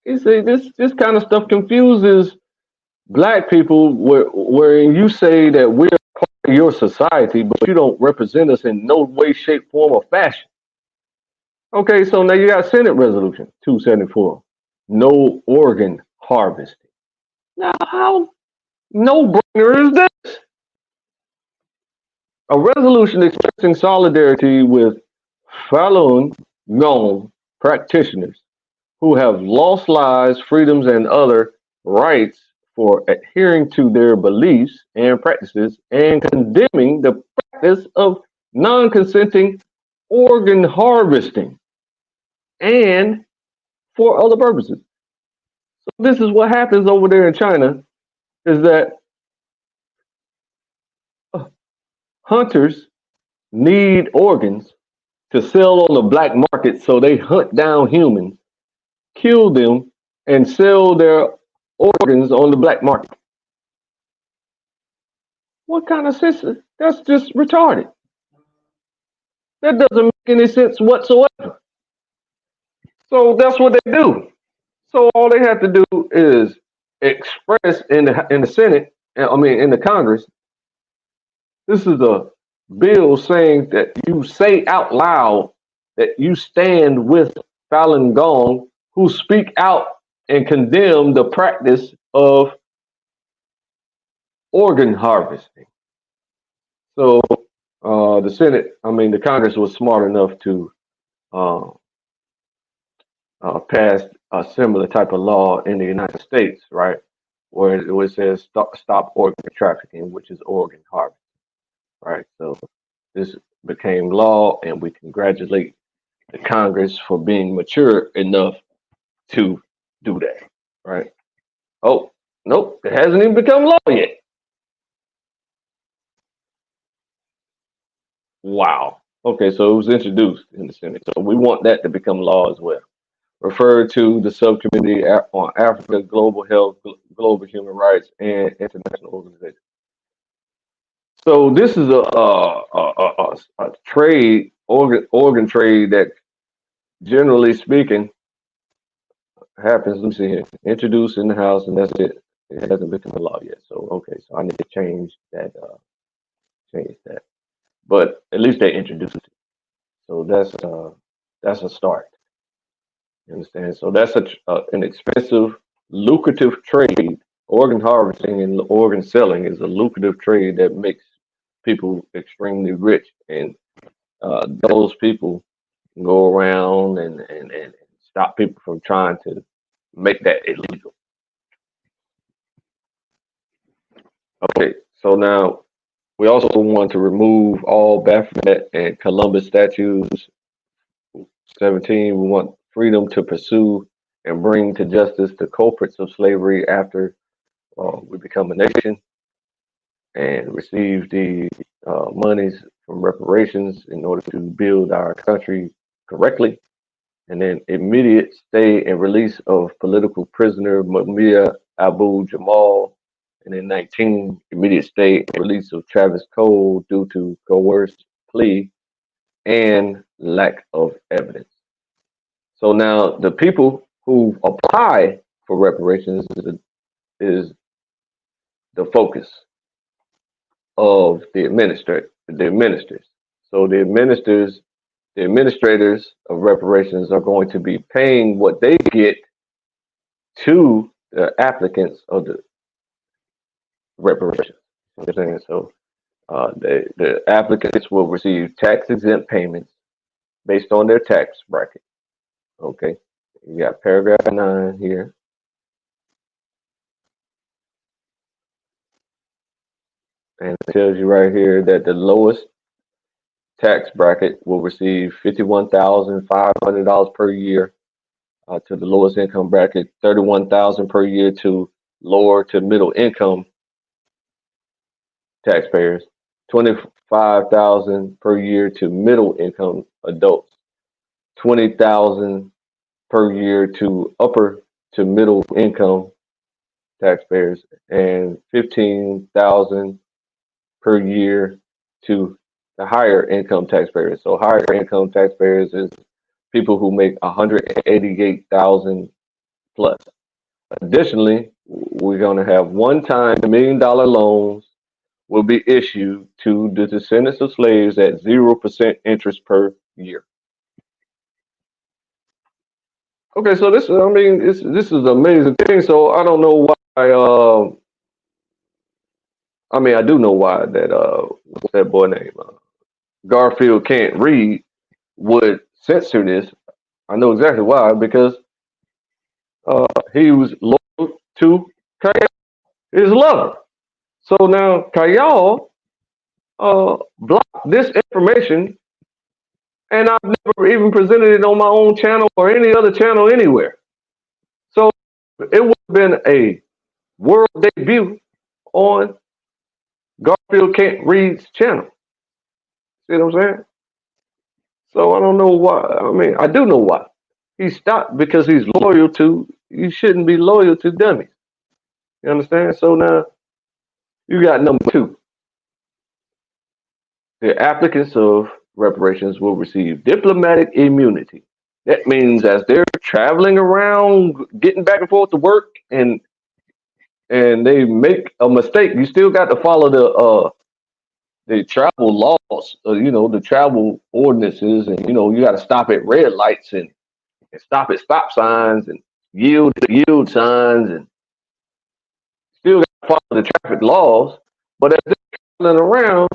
You see, this kind of stuff confuses Black people, where you say that we're part of your society, but you don't represent us in no way, shape, form, or fashion. Okay, so now you got Senate Resolution 274, no organ harvesting. Now, how no brainer is this? A resolution expressing solidarity with Falun Gong practitioners who have lost lives, freedoms, and other rights for adhering to their beliefs and practices and condemning the practice of non consenting organ harvesting and for other purposes. So this is what happens over there in China is that uh, hunters need organs to sell on the black market, so they hunt down humans, kill them, and sell their organs on the black market. What kind of sense? That's just retarded. That doesn't make any sense whatsoever. So that's what they do. So all they have to do is express in the Senate, I mean in the Congress. This is a bill saying that you say out loud that you stand with Falun Gong, who speak out and condemn the practice of organ harvesting. So the Senate, I mean the Congress, was smart enough to uh, passed a similar type of law in the United States, right? Where it says stop organ trafficking, which is organ harvesting, right? So this became law, and we congratulate the Congress for being mature enough to do that, right? Oh, nope, it hasn't even become law yet. Wow. Okay, so it was introduced in the Senate. So we want that to become law as well. Referred to the subcommittee on Africa, global health, global human rights, and international organizations. So this is a trade organ trade that, generally speaking, happens. Let me see here. Introduced in the House, and that's it. It hasn't become a law yet. So okay, so I need to change that. Change that. But at least they introduced it. So that's a start. You understand? So that's an expensive, lucrative trade. Organ harvesting and organ selling is a lucrative trade that makes people extremely rich, and those people go around and stop people from trying to make that illegal. Okay, so now we also want to remove all Baphomet and Columbus statues. 17, we want freedom to pursue and bring to justice the culprits of slavery after we become a nation, and receive the monies from reparations in order to build our country correctly. And then immediate stay and release of political prisoner Mumia Abu Jamal. And then 19, immediate stay and release of Travis Cole due to coerced plea and lack of evidence. So now the people who apply for reparations is the focus of the administrators. So the administrators of reparations are going to be paying what they get to the applicants of the reparations. You know what I'm saying? So the applicants will receive tax exempt payments based on their tax bracket. Okay, you got paragraph 9 here, and it tells you right here that the lowest tax bracket will receive $51,500 per year to the lowest income bracket, 31,000 per year to lower to middle income taxpayers, 25,000 per year to middle income adults, 20,000 per year to upper to middle income taxpayers, and 15,000 per year to the higher income taxpayers. So higher income taxpayers is people who make 188,000 plus. Additionally, we're going to have one-time $1 million loans will be issued to the descendants of slaves at 0% interest per year. Okay, so I mean, this is an amazing thing. So I don't know why. I mean, I do know why that what's that boy name? Garfield can't read would censor this. I know exactly why because he was loyal to Khayall, his lover. So now Khayall blocked this information, and I've never even presented it on my own channel or any other channel anywhere. So it would have been a world debut on Garfield Can't Read's channel. See what I'm saying? So I don't know why. I mean, I do know why. He stopped because he's loyal to. You shouldn't be loyal to dummies. You understand? So now you got number two. The applicants of reparations will receive diplomatic immunity. That means as they're traveling around, getting back and forth to work, and they make a mistake, you still got to follow the travel laws, the travel ordinances, and you got to stop at red lights and stop at stop signs and yield signs, and still got to follow the traffic laws. But as they're traveling around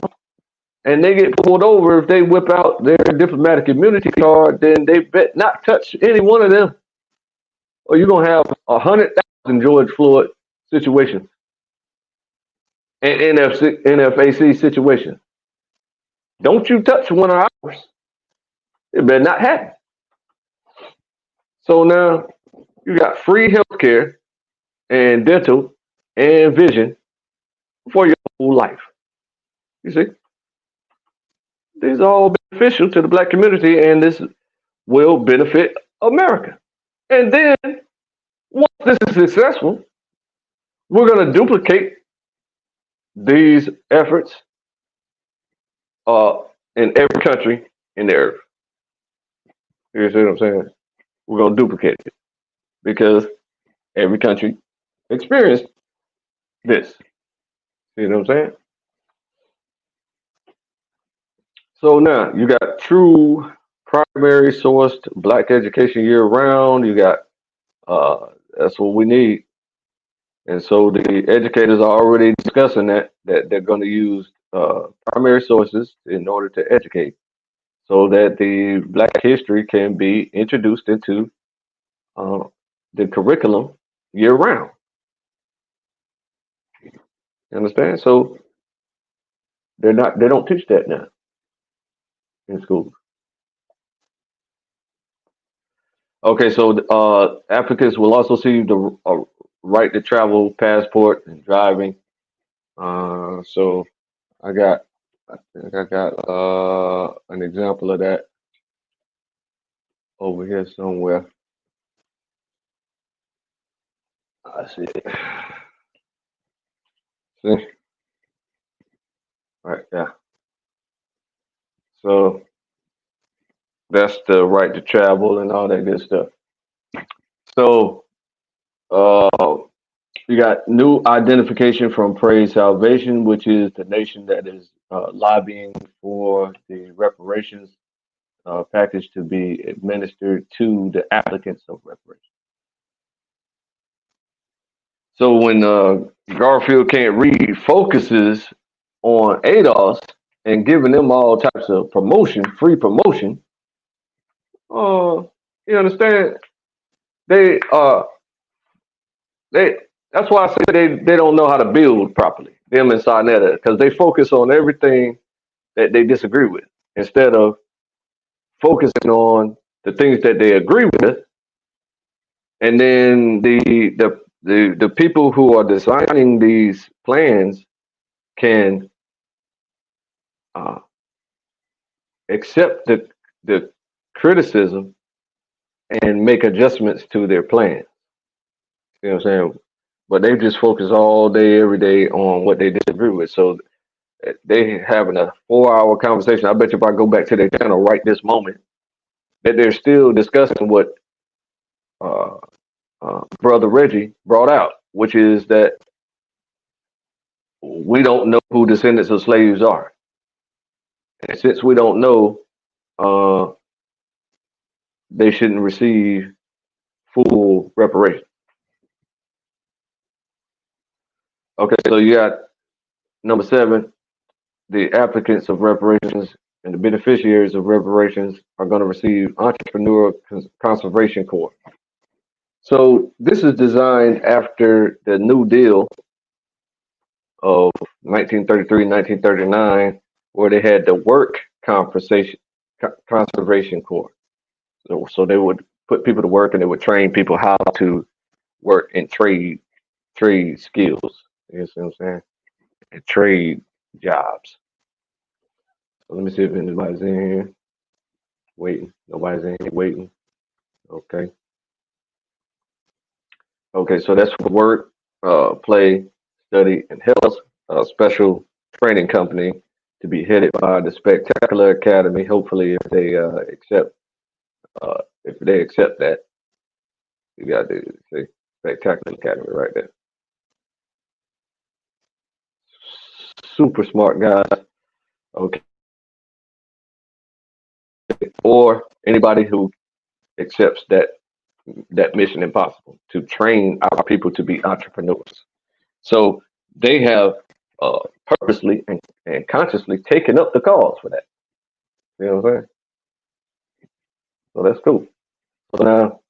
and they get pulled over, if they whip out their diplomatic immunity card, then they bet not touch any one of them, or you're gonna have 100,000 George Floyd situations and NFAC situations. Don't you touch one of ours. It better not happen. So now you got free healthcare and dental and vision for your whole life. You see, these are all beneficial to the black community, and this will benefit America. And then once this is successful, we're going to duplicate these efforts in every country in the earth. You see what I'm saying? We're going to duplicate it because every country experienced this. See what I'm saying? So now you got true primary sourced black education year round. You got that's what we need. And so the educators are already discussing that they're going to use primary sources in order to educate, so that the Black history can be introduced into uh, the curriculum year round. You understand? So they don't teach that now in schools. Okay, so applicants will also see the right to travel, passport, and driving. So I think I got an example of that over here somewhere. I see it. See? Right, yeah. So that's the right to travel and all that good stuff. So you got new identification from Praise Salvation, which is the nation that is lobbying for the reparations package to be administered to the applicants of reparations. So when Garfield Can't Read focuses on ADOS and giving them all types of promotion, free promotion, you understand? They they that's why I say they don't know how to build properly. Them and Sarnetta, because they focus on everything that they disagree with instead of focusing on the things that they agree with. And then the people who are designing these plans can uh, accept the criticism and make adjustments to their plan. You know what I'm saying? But they just focus all day, every day on what they disagree with. So they having a 4 hour conversation. I bet you if I go back to their channel right this moment, that they're still discussing what uh, Brother Reggie brought out, which is that we don't know who descendants of slaves are. And since we don't know, uh, they shouldn't receive full reparations. Okay, so you got number 7, the applicants of reparations and the beneficiaries of reparations are going to receive Entrepreneurial Conservation Corps. So this is designed after the New Deal of 1933, 1939, where they had the Work Conservation Corps. So they would put people to work and they would train people how to work in trade skills. You know what I'm saying? And trade jobs. So let me see if anybody's in here waiting. Nobody's in here waiting. Okay. Okay, so that's for work, play, study, and health. A special training company to be headed by the Spectacular Academy. Hopefully, if they accept that, you got to say Spectacular Academy right there. Super smart guys. Okay, or anybody who accepts that mission impossible to train our people to be entrepreneurs. So they have purposely and consciously taken up the cause for that. You know what I'm saying? So that's cool. So now,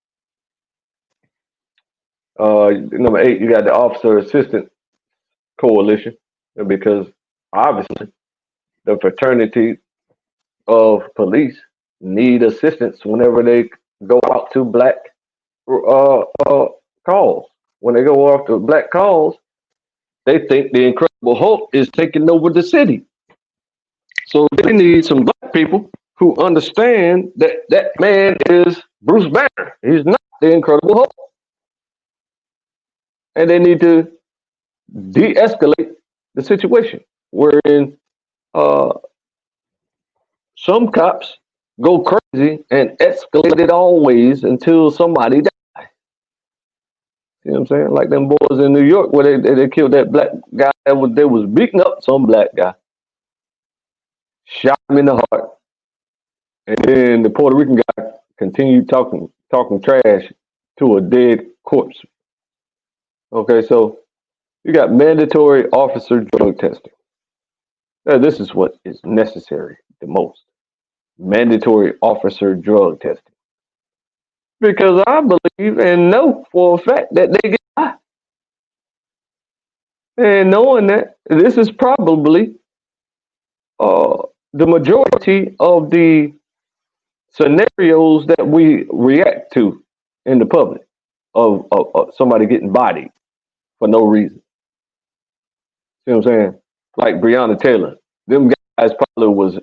number 8, you got the Officer Assistant Coalition, because obviously the fraternity of police need assistance whenever they go out to black calls. When they go off to black calls, they think the Incredible Hulk is taking over the city. So they need some black people who understand that that man is Bruce Banner. He's not the Incredible Hulk. And they need to de-escalate the situation, wherein uh, some cops go crazy and escalate it always until somebody dies. You know what I'm saying? Like them boys in New York where they killed that black guy that was beating up some black guy, shot him in the heart, and then the Puerto Rican guy continued talking trash to a dead corpse. Okay, so you got mandatory officer drug testing. Now, this is what is necessary the most. Mandatory officer drug testing. Because I believe and know for a fact that they get high. And knowing that this is probably the majority of the scenarios that we react to in the public of somebody getting bodied for no reason. See what I'm saying? Like Breonna Taylor. Them guys probably was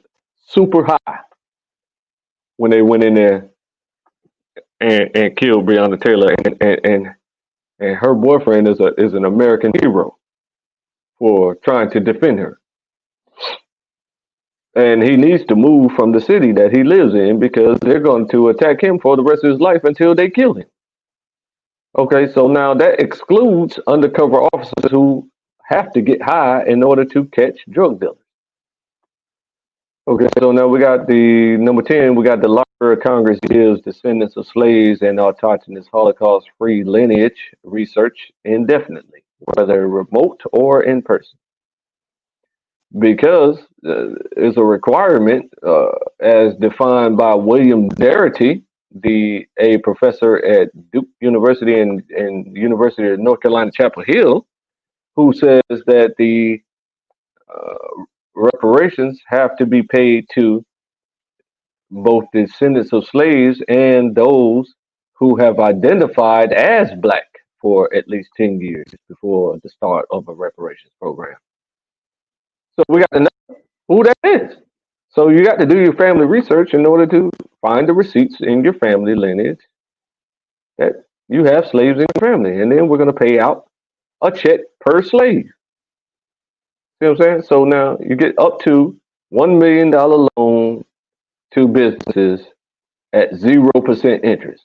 super high when they went in there and killed Breonna Taylor, and her boyfriend is an American hero for trying to defend her. And he needs to move from the city that he lives in because they're going to attack him for the rest of his life until they kill him. Okay, so now that excludes undercover officers who have to get high in order to catch drug dealers. Okay, so now we got the number 10, we got the Library of Congress gives descendants of slaves and autochthonous Holocaust-free lineage research indefinitely, whether remote or in person. Because it's a requirement as defined by William Darity, a professor at Duke University and University of North Carolina, Chapel Hill, who says that the reparations have to be paid to both descendants of slaves and those who have identified as black for at least 10 years before the start of a reparations program. So we got to know who that is. So you got to do your family research in order to find the receipts in your family lineage that you have slaves in your family. And then we're going to pay out a check per slave. See what I'm saying? So now you get up to $1 million loan to businesses at 0% interest.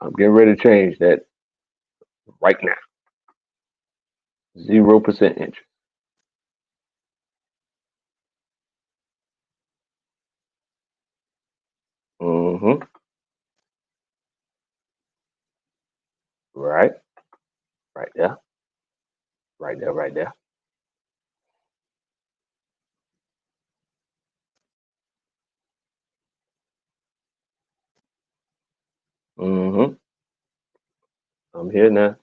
I'm getting ready to change that right now. 0% interest. Mm-hmm. Right. Right there. Right there. Right there. Mm-hmm. I'm here now.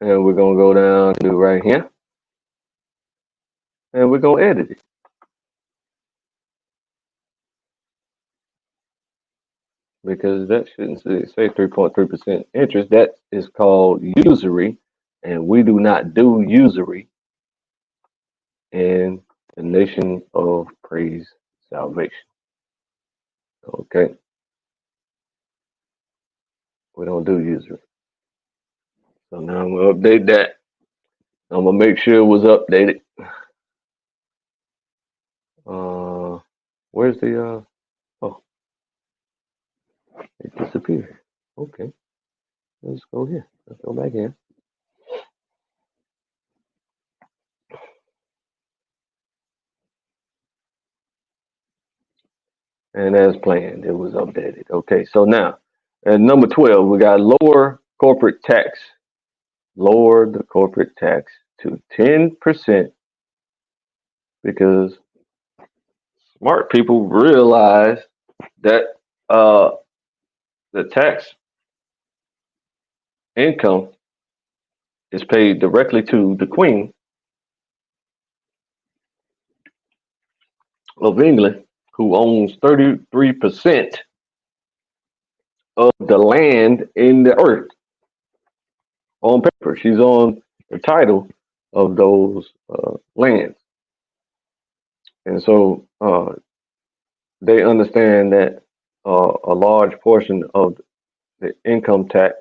And we're gonna go down to right here. And we're gonna edit it. Because that shouldn't say 3.3% interest. That is called usury. And we do not do usury in the nation of praise salvation. Okay. We don't do usury. So now I'm gonna update that. I'm gonna make sure it was updated. Where's the oh, it disappeared. Okay, let's go here. Let's go back in. And as planned, it was updated. Okay, so now at number 12, we got lower corporate tax. Lower the corporate tax to 10% because smart people realize that uh, the tax income is paid directly to the Queen of England, who owns 33% of the land in the earth on paper. She's on the title of those lands. And so they understand that a large portion of the income tax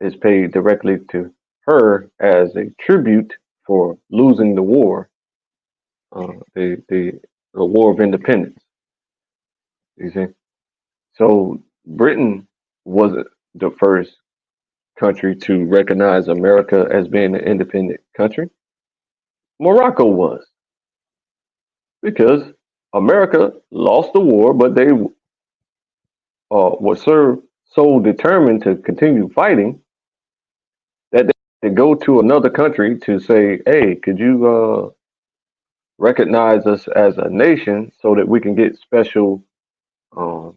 is paid directly to her as a tribute for losing the war, the War of Independence. You see, so Britain wasn't the first country to recognize America as being an independent country. Morocco was, because America lost the war, but they were so determined to continue fighting that they go to another country to say, "Hey, could you recognize us as a nation so that we can get special um,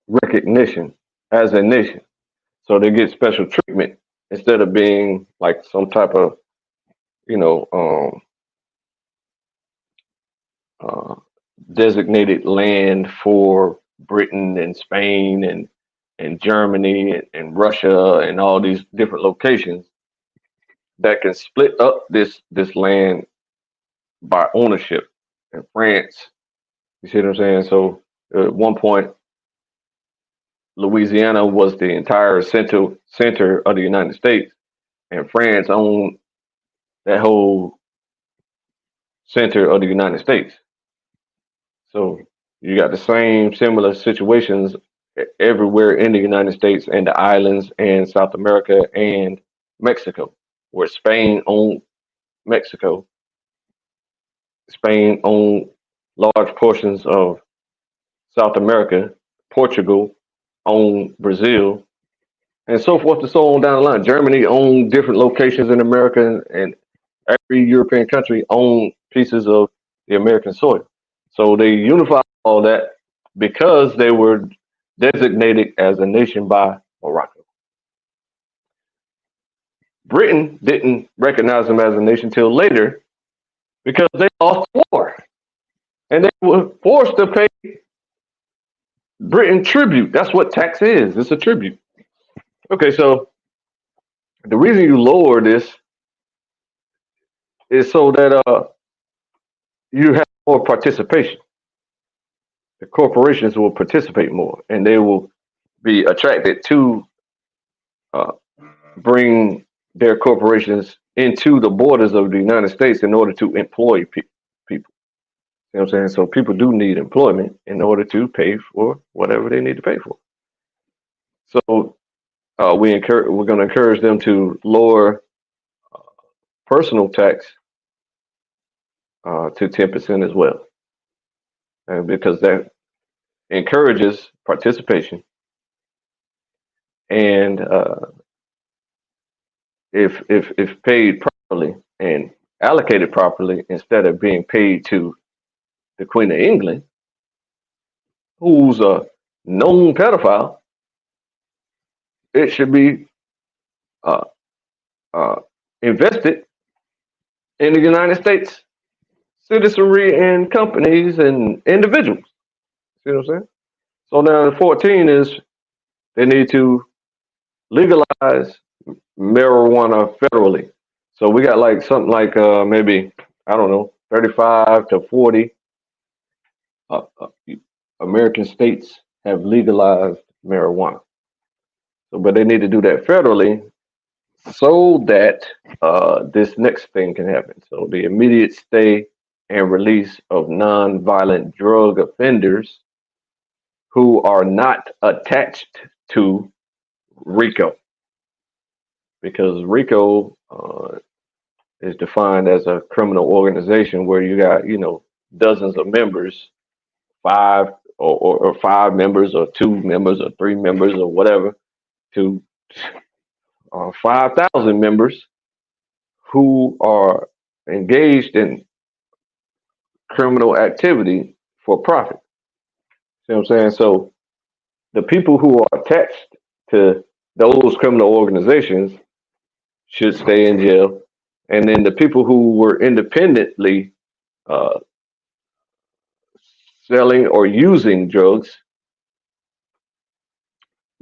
recognition as a nation?" So they get special treatment instead of being like some type of, you know, uh, designated land for Britain and Spain and Germany and Russia and all these different locations that can split up this land by ownership. In France, you see what I'm saying? So at one point, Louisiana was the entire center of the United States, and France owned that whole center of the United States. So you got the same similar situations everywhere in the United States and the islands and South America and Mexico, where Spain owned Mexico. Spain owned large portions of South America. Portugal owned Brazil, and so forth and so on down the line. Germany owned different locations in America, and every European country owned pieces of the American soil. So they unified all that because they were designated as a nation by Morocco. Britain didn't recognize them as a nation till later because they lost the war and they were forced to pay Britain tribute. That's what tax is. It's a tribute. Okay, so the reason you lower this is so that you have more participation. The corporations will participate more, and they will be attracted to uh, bring their corporations into the borders of the United States in order to employ people. You know what I'm saying? So people do need employment in order to pay for whatever they need to pay for. So we're going to encourage them to lower personal tax to 10% as well, and because that encourages participation. And if paid properly and allocated properly, instead of being paid to the Queen of England, who's a known pedophile, it should be uh, uh, invested in the United States citizenry and companies and individuals. See what I'm saying? So now the 14 is they need to legalize marijuana federally. So we got like something like maybe, I don't know, 35 to 40 American states have legalized marijuana. So, but they need to do that federally so that this next thing can happen. So the immediate stay and release of non-violent drug offenders who are not attached to RICO, because RICO is defined as a criminal organization where you got, dozens of members, five or five members or two members or three members or whatever, to 5,000 members who are engaged in criminal activity for profit. See what I'm saying? So the people who are attached to those criminal organizations should stay in jail. And then the people who were independently uh, selling or using drugs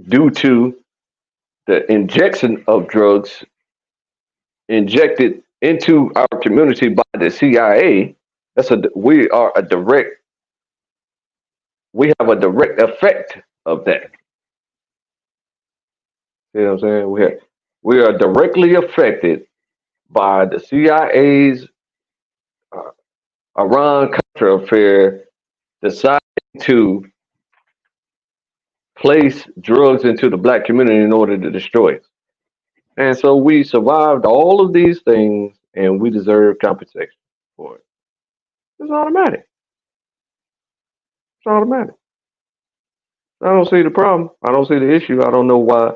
due to the injection of drugs injected into our community by the CIA, we have a direct effect of that. You know what I'm saying? We are directly affected by the CIA's uh, Iran Contra affair deciding to place drugs into the black community in order to destroy it. And so we survived all of these things and we deserve compensation for it. It's automatic. It's automatic. I don't see the problem. I don't see the issue. I don't know why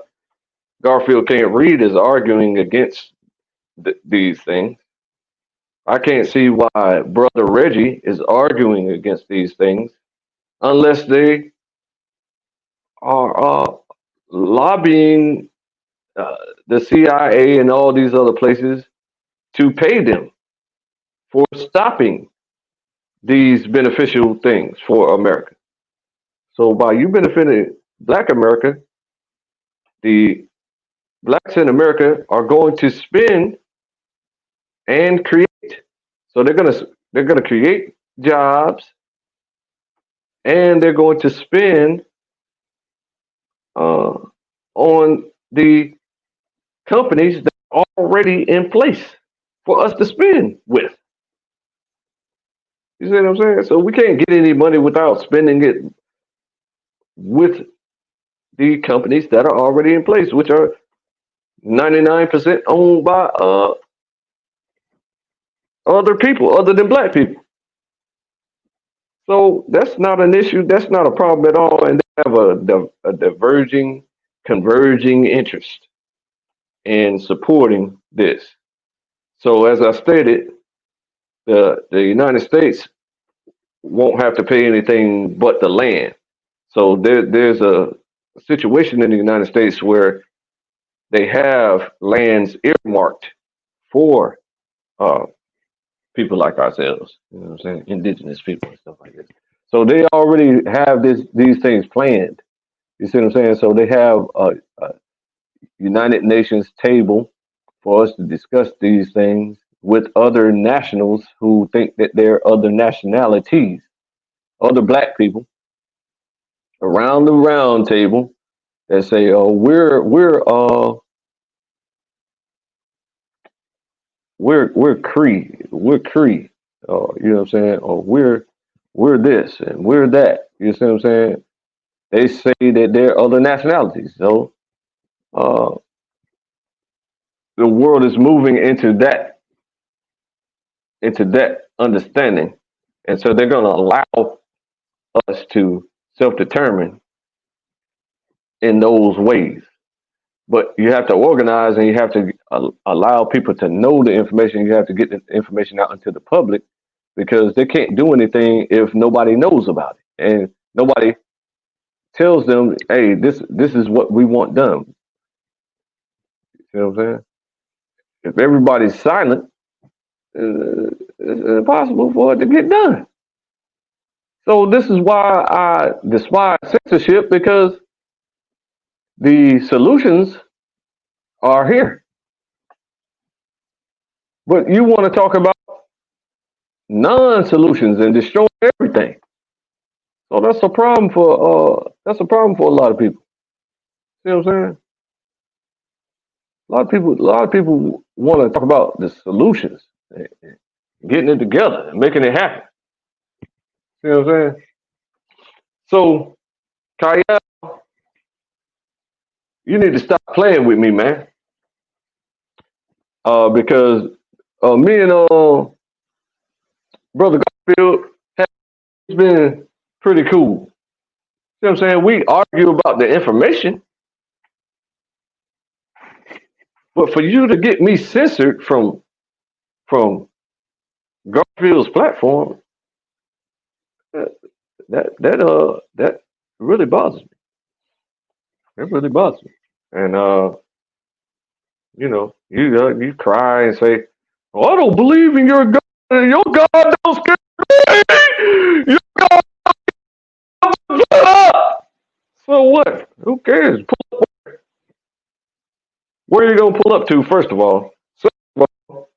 Garfield can't read is arguing against these things. I can't see why Brother Reggie is arguing against these things unless they are lobbying uh, the CIA and all these other places to pay them for stopping these beneficial things for America. So by you benefiting Black America, the blacks in America are going to spend and create. So they're gonna create jobs and they're going to spend uh, on the companies that are already in place for us to spend with. You see what I'm saying? So we can't get any money without spending it with the companies that are already in place, which are 99% owned by other people other than black people. So that's not an issue. That's not a problem at all. And they have a diverging, converging interest in supporting this. So as I stated, the United States won't have to pay anything but the land. So there's a situation in the United States where they have lands earmarked for uh, people like ourselves. You know what I'm saying? Indigenous people and stuff like this. So they already have these things planned. You see what I'm saying? So they have a United Nations table for us to discuss these things with other nationals who think that they're other nationalities, other black people around the round table that say, "Oh, we're Cree, we're Cree," you know what I'm saying? Or we're this and we're that. You see what I'm saying? They say that they're other nationalities. So uh, the world is moving into that understanding, and so they're going to allow us to self-determine in those ways. But you have to organize, and you have to allow people to know the information. You have to get the information out into the public because they can't do anything if nobody knows about it, and nobody tells them, "Hey, this is what we want done." You know what I'm saying? If everybody's silent, it's impossible for it to get done. So this is why I despise censorship, because the solutions are here. But you want to talk about non-solutions and destroy everything. So that's a problem for a lot of people. See what I'm saying? A lot of people want to talk about the solutions, getting it together and making it happen. See what I'm saying? So, Khayall, you need to stop playing with me, man. Because me and brother Garfield has been pretty cool. See what I'm saying? We argue about the information, but for you to get me censored from Garfield's platform, uh, that really bothers me. It really bothers me. And you cry and say, "Oh, I don't believe in your God. Your God don't scare me. Your God, shut up." So what? Who cares? Where are you gonna pull up to first of all? Second of all,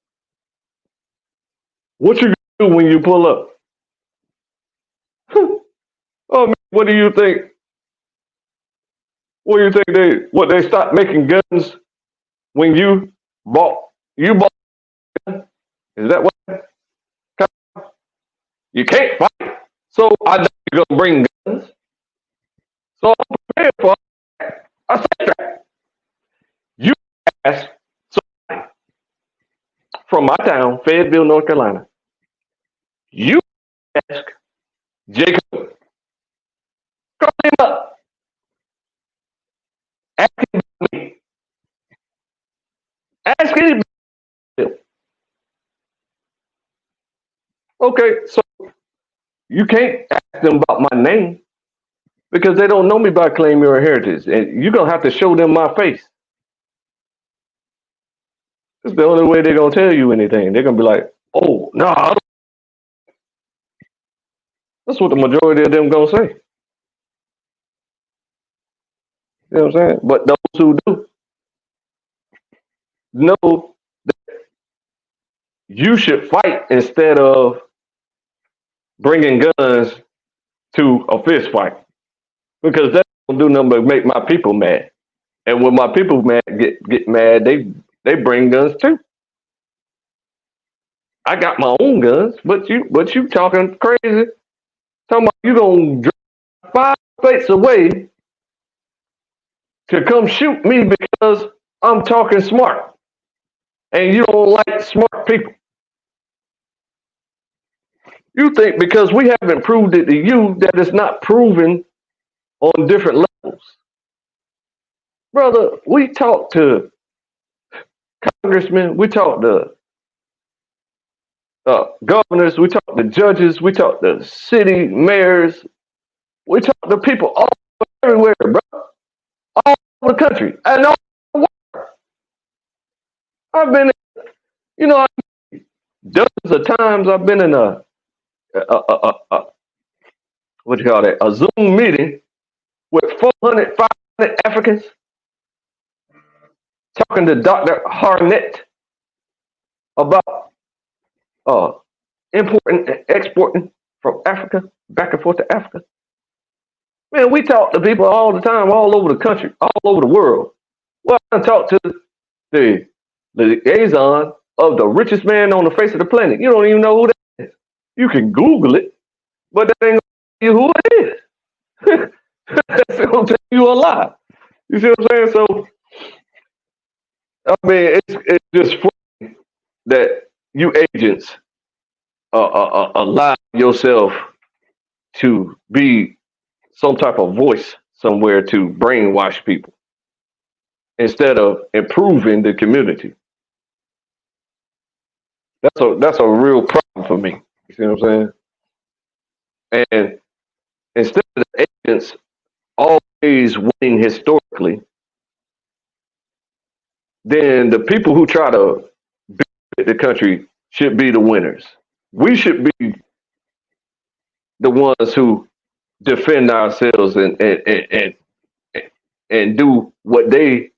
what you gonna do when you pull up? Oh man, what do you think? What do you think they stopped making guns when you bought? Is that what you can't fight? So I know you're gonna bring guns. So I'm prepared for a sidetrack. You ask somebody from my town, Fayetteville, North Carolina. You ask Jacob, call him up, ask him about me, ask him. Okay, so you can't ask them about my name because they don't know me by claim your heritage, and you're gonna have to show them my face. It's the only way they're gonna tell you anything. They're gonna be like, "Oh, no, that's what the majority of them gonna say." You know what I'm saying? But those who do know you should fight instead of bringing guns to a fist fight because that's gonna do nothing but make my people mad. And when my people get mad, they bring guns too. I got my own guns, but you talking crazy? Talking about you gonna drive 5 states away to come shoot me because I'm talking smart, and you don't like smart people. You think because we haven't proved it to you that it's not proven on different levels. Brother, we talk to congressmen, we talk to governors, we talk to judges, we talk to city mayors, we talk to people all everywhere, bro, all over the country. And all, I've been, you know, dozens of times I've been in a what do you call that, a Zoom meeting with 400, 500 Africans talking to Dr. Harnett about uh, importing and exporting from Africa back and forth to Africa. Man, we talk to people all the time, all over the country, all over the world. Well, I talk to the liaison of the richest man on the face of the planet. You don't even know who that is. You can Google it. but that ain't gonna tell you who it is. That's gonna tell you a lot. You see what I'm saying? So I mean, it's just funny that you agents allow yourself to be some type of voice somewhere to brainwash people instead of improving the community. That's a real problem for me. You see what I'm saying? And instead of the agents always winning historically, then the people who try to benefit the country should be the winners. We should be the ones who defend ourselves and do what they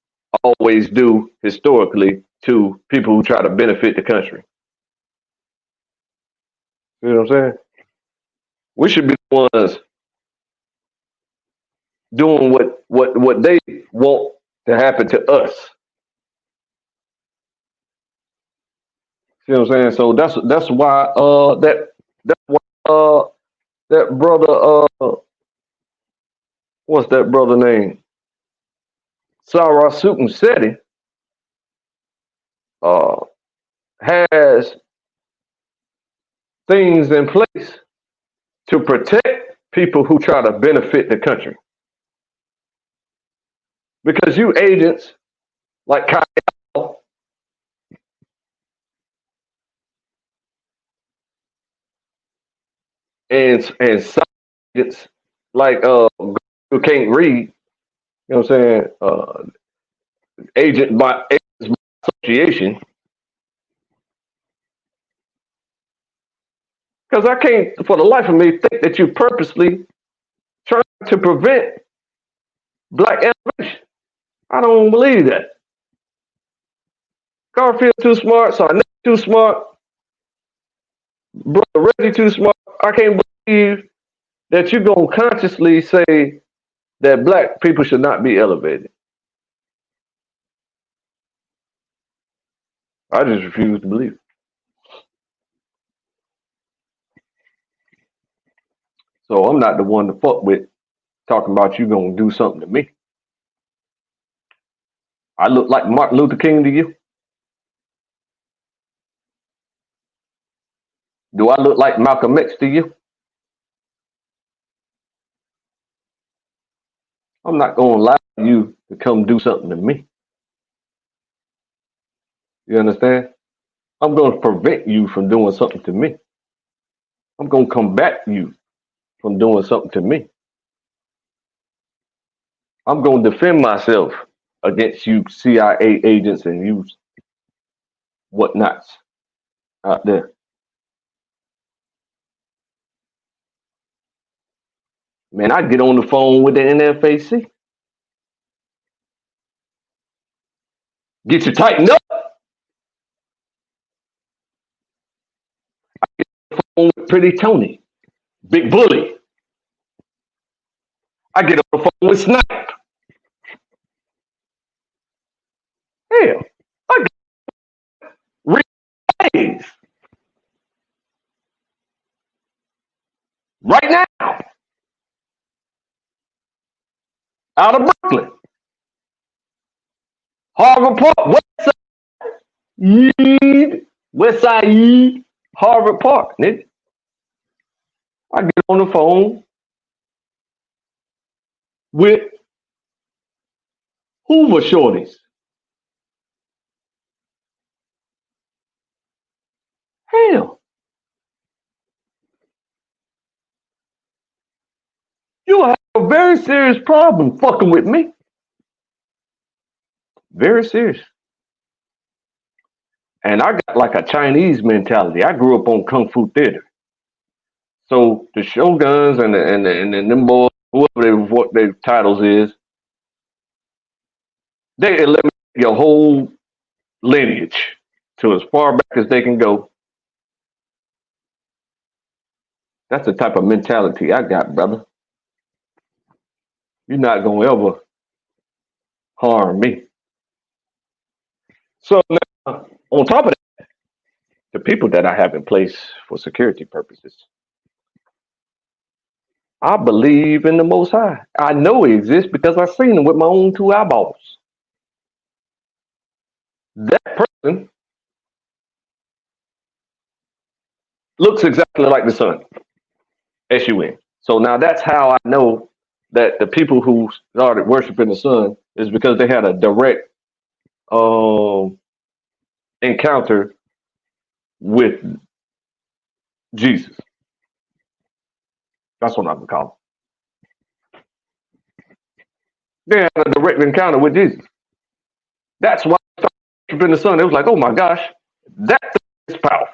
always do historically to people who try to benefit the country. You know what I'm saying? We should be the ones doing what they want to happen to us. You know what I'm saying? So that's why that's why that brother what's that brother name? Sarah Sutton Seti uh has things in place to protect people who try to benefit the country. Because you agents like Khayall and science like who can't read, you know what I'm saying? Agents by association. Because I can't for the life of me think that you purposely trying to prevent black innovation. I don't believe that. Garfield too smart, Sarnett too smart, brother Reggie too smart. I can't believe that you're gonna consciously say that black people should not be elevated. I just refuse to believe it. So I'm not the one to fuck with talking about you gonna do something to me. I look like Martin Luther King to you? Do I look like Malcolm X to you? I'm not gonna allow you to come do something to me. You understand? I'm gonna prevent you from doing something to me. I'm gonna combat you from doing something to me. I'm gonna defend myself against you CIA agents and you whatnots out there. Man, I get on the phone with the NFAC. Get you tightened up. On with Pretty Tony, Big Bully. I get on the phone with Snipe. Hell, I get Rick Hayes right now out of Brooklyn, Harvard Park, West Side, Harvard Park. Nigga. I get on the phone with Hoover Shorties. Hell, you have a very serious problem fucking with me. Very serious. And I got like a Chinese mentality. I grew up on Kung Fu theater. So the Shoguns and them boys, whoever what their titles is, they eliminate your whole lineage to as far back as they can go. That's the type of mentality I got, brother. You're not gonna ever harm me. So now, on top of that, the people that I have in place for security purposes, I believe in the Most High. I know He exists because I've seen Him with my own two eyeballs. That person looks exactly like the sun. S-U-N. So now that's how I know that the people who started worshiping the sun is because they had a direct um, encounter with Jesus. That's what I'm calling. They had a direct encounter with Jesus. That's why they started worshiping the sun. It was like, oh my gosh, that thing is powerful.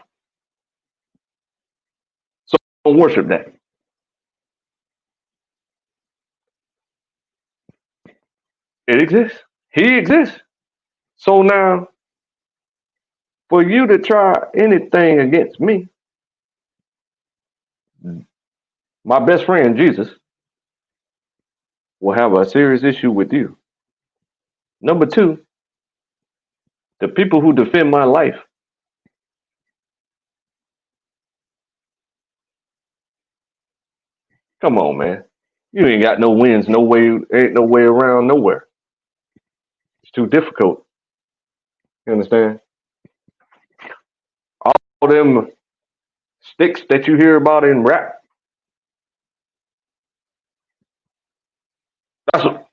So don't worship that. It exists. He exists. So now, for you to try anything against me, my best friend Jesus will have a serious issue with you. Number two, the people who defend my life, come on, man. You ain't got no wins, no way, ain't no way around nowhere. It's too difficult. You understand? All them sticks that you hear about in rap, that's what,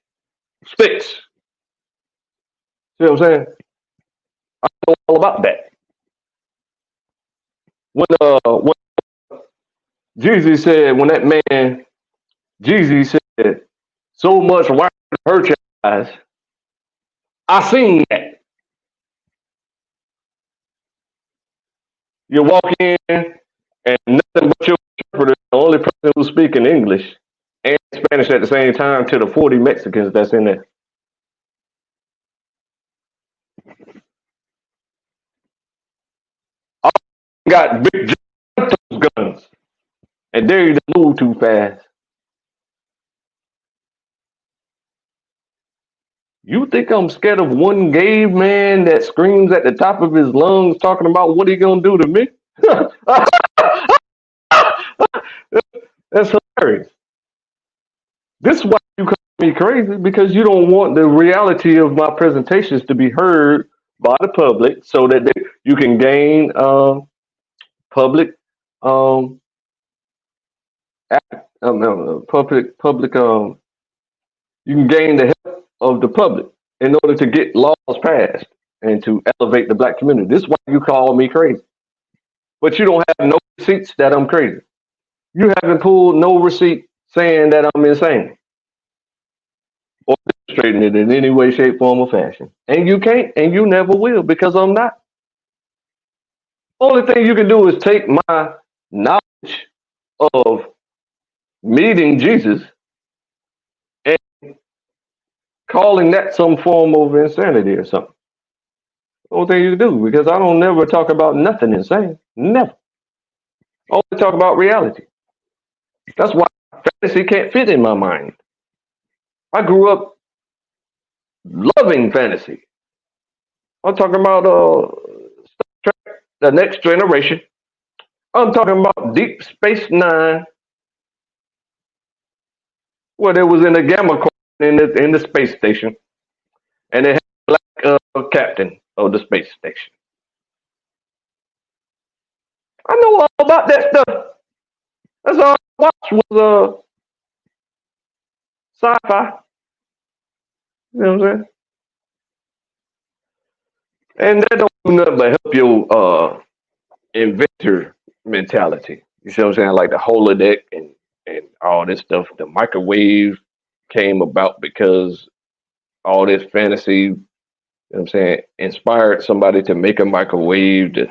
sticks. See what I'm saying? I know all about that. When Jesus said, when that man, Jesus said, so much wine hurt your eyes, I seen that. You walk in and nothing but your interpreter, the only person who's speaking English and Spanish at the same time to the 40 Mexicans that's in there. All got big guns and they don't move too fast. You think I'm scared of one gay man that screams at the top of his lungs talking about what he gonna do to me? That's hilarious. This is why you call me crazy because you don't want the reality of my presentations to be heard by the public, so that you can gain public um, public you can gain the help of the public in order to get laws passed and to elevate the black community. This is why you call me crazy, but you don't have no receipts that I'm crazy. You haven't pulled no receipt saying that I'm insane or demonstrating it in any way, shape, form, or fashion. And you can't, and you never will, because I'm not. Only thing you can do is take my knowledge of meeting Jesus and calling that some form of insanity or something. Only thing you can do, because I don't never talk about nothing insane. Never. I only talk about reality. That's why fantasy can't fit in my mind. I grew up loving fantasy. I'm talking about the next generation. I'm talking about Deep Space Nine, where there was in the gamma quadrant in the space station, and they had a black captain of the space station. I know all about that stuff. That's all I watched was sci-fi. You know what I'm saying? And that don't do nothing but help your inventor mentality. You see what I'm saying? Like the holodeck and all this stuff. The microwave came about because all this fantasy, you know what I'm saying, inspired somebody to make a microwave. The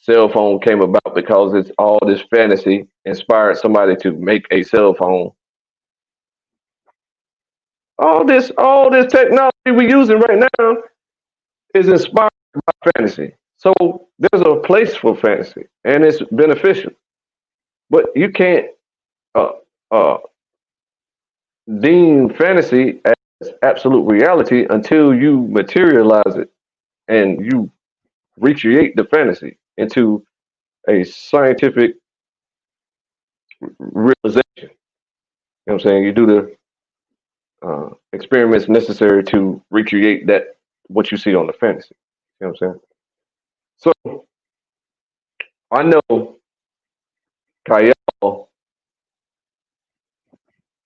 cell phone came about because it's all this fantasy inspired somebody to make a cell phone. All this technology we're using right now is inspired by fantasy. So there's a place for fantasy and it's beneficial. But you can't uh, uh, deem fantasy as absolute reality until you materialize it and you recreate the fantasy into a scientific realization. You know what I'm saying? You do the experiments necessary to recreate that what you see on the fantasy. You know what I'm saying? So I know Khayall,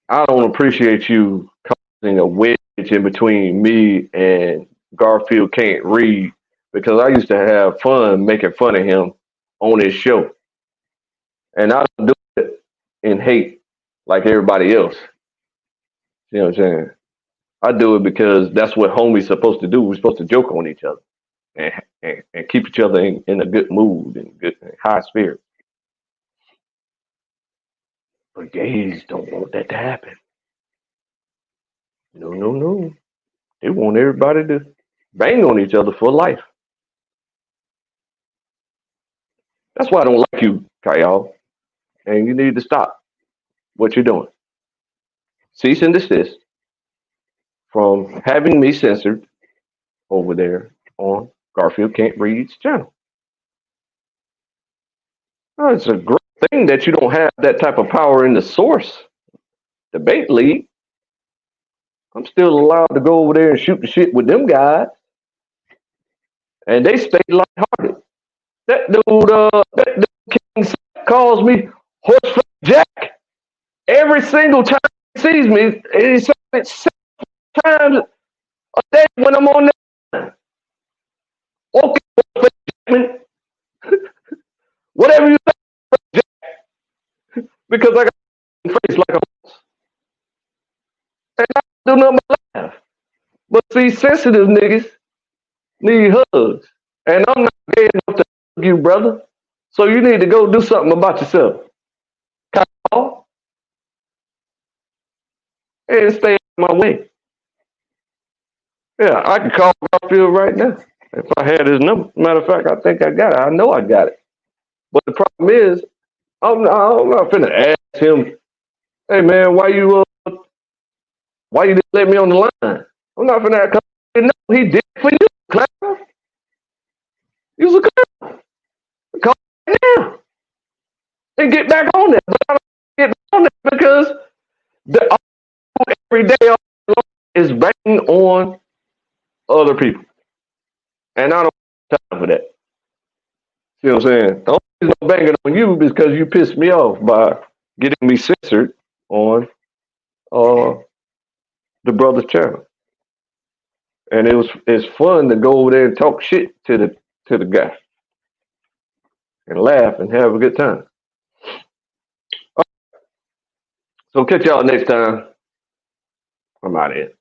I don't appreciate you causing a wedge in between me and Garfield can't read because I used to have fun making fun of him on his show. And I don't do it in hate like everybody else. You know what I'm saying? I do it because that's what homies supposed to do. We're supposed to joke on each other and keep each other in a good mood and good high spirit. But gays don't want that to happen. No, no, no. They want everybody to bang on each other for life. That's why I don't like you, Kyle. And you need to stop what you're doing. Cease and desist from having me censored over there on Garfield Can't Read's channel. Oh, it's a great thing that you don't have that type of power in the source debate league. I'm still allowed to go over there and shoot the shit with them guys, and they stay lighthearted. That dude King calls me Horse Jack every single time he sees me. He says it 6 times a day when I'm on there. Okay, Jackman, whatever you say, because I got a face like a horse, and I don't do nothing but laugh. But see, sensitive niggas need hugs, and I'm not gay enough to hug you, brother. So you need to go do something about yourself. Call and stay out of my way. Yeah, I can call Garfield right now if I had his number. Matter of fact, I think I got it. I know I got it. But the problem is, I'm not finna ask him, "Hey man, why you didn't let me on the line?" I'm not finna ask him. No, he did it for you, clown. You was a clown. Call him now and get back on that. But I don't get back on that because every day is banging on other people, and I don't have time for that. You know what I'm saying? The only reason I'm banging on you is because you pissed me off by getting me censored on uh, the brother's channel, and it's fun to go over there and talk shit to the guy and laugh and have a good time. So catch y'all next time. I'm out of here.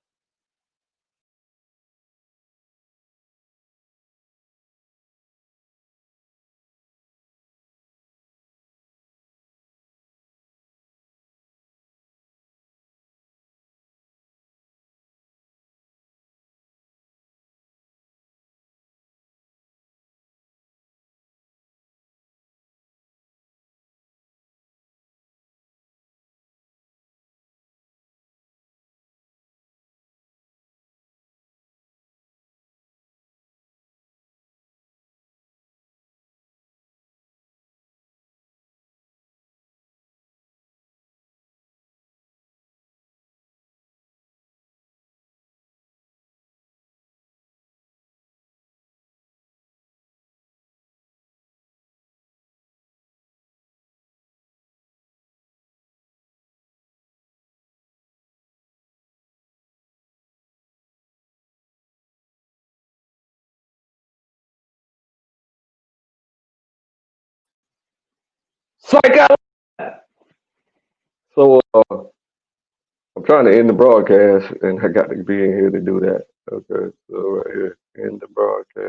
Psych out. So I'm trying to end the broadcast, and I got to be in here to do that. Okay, so right here, end the broadcast.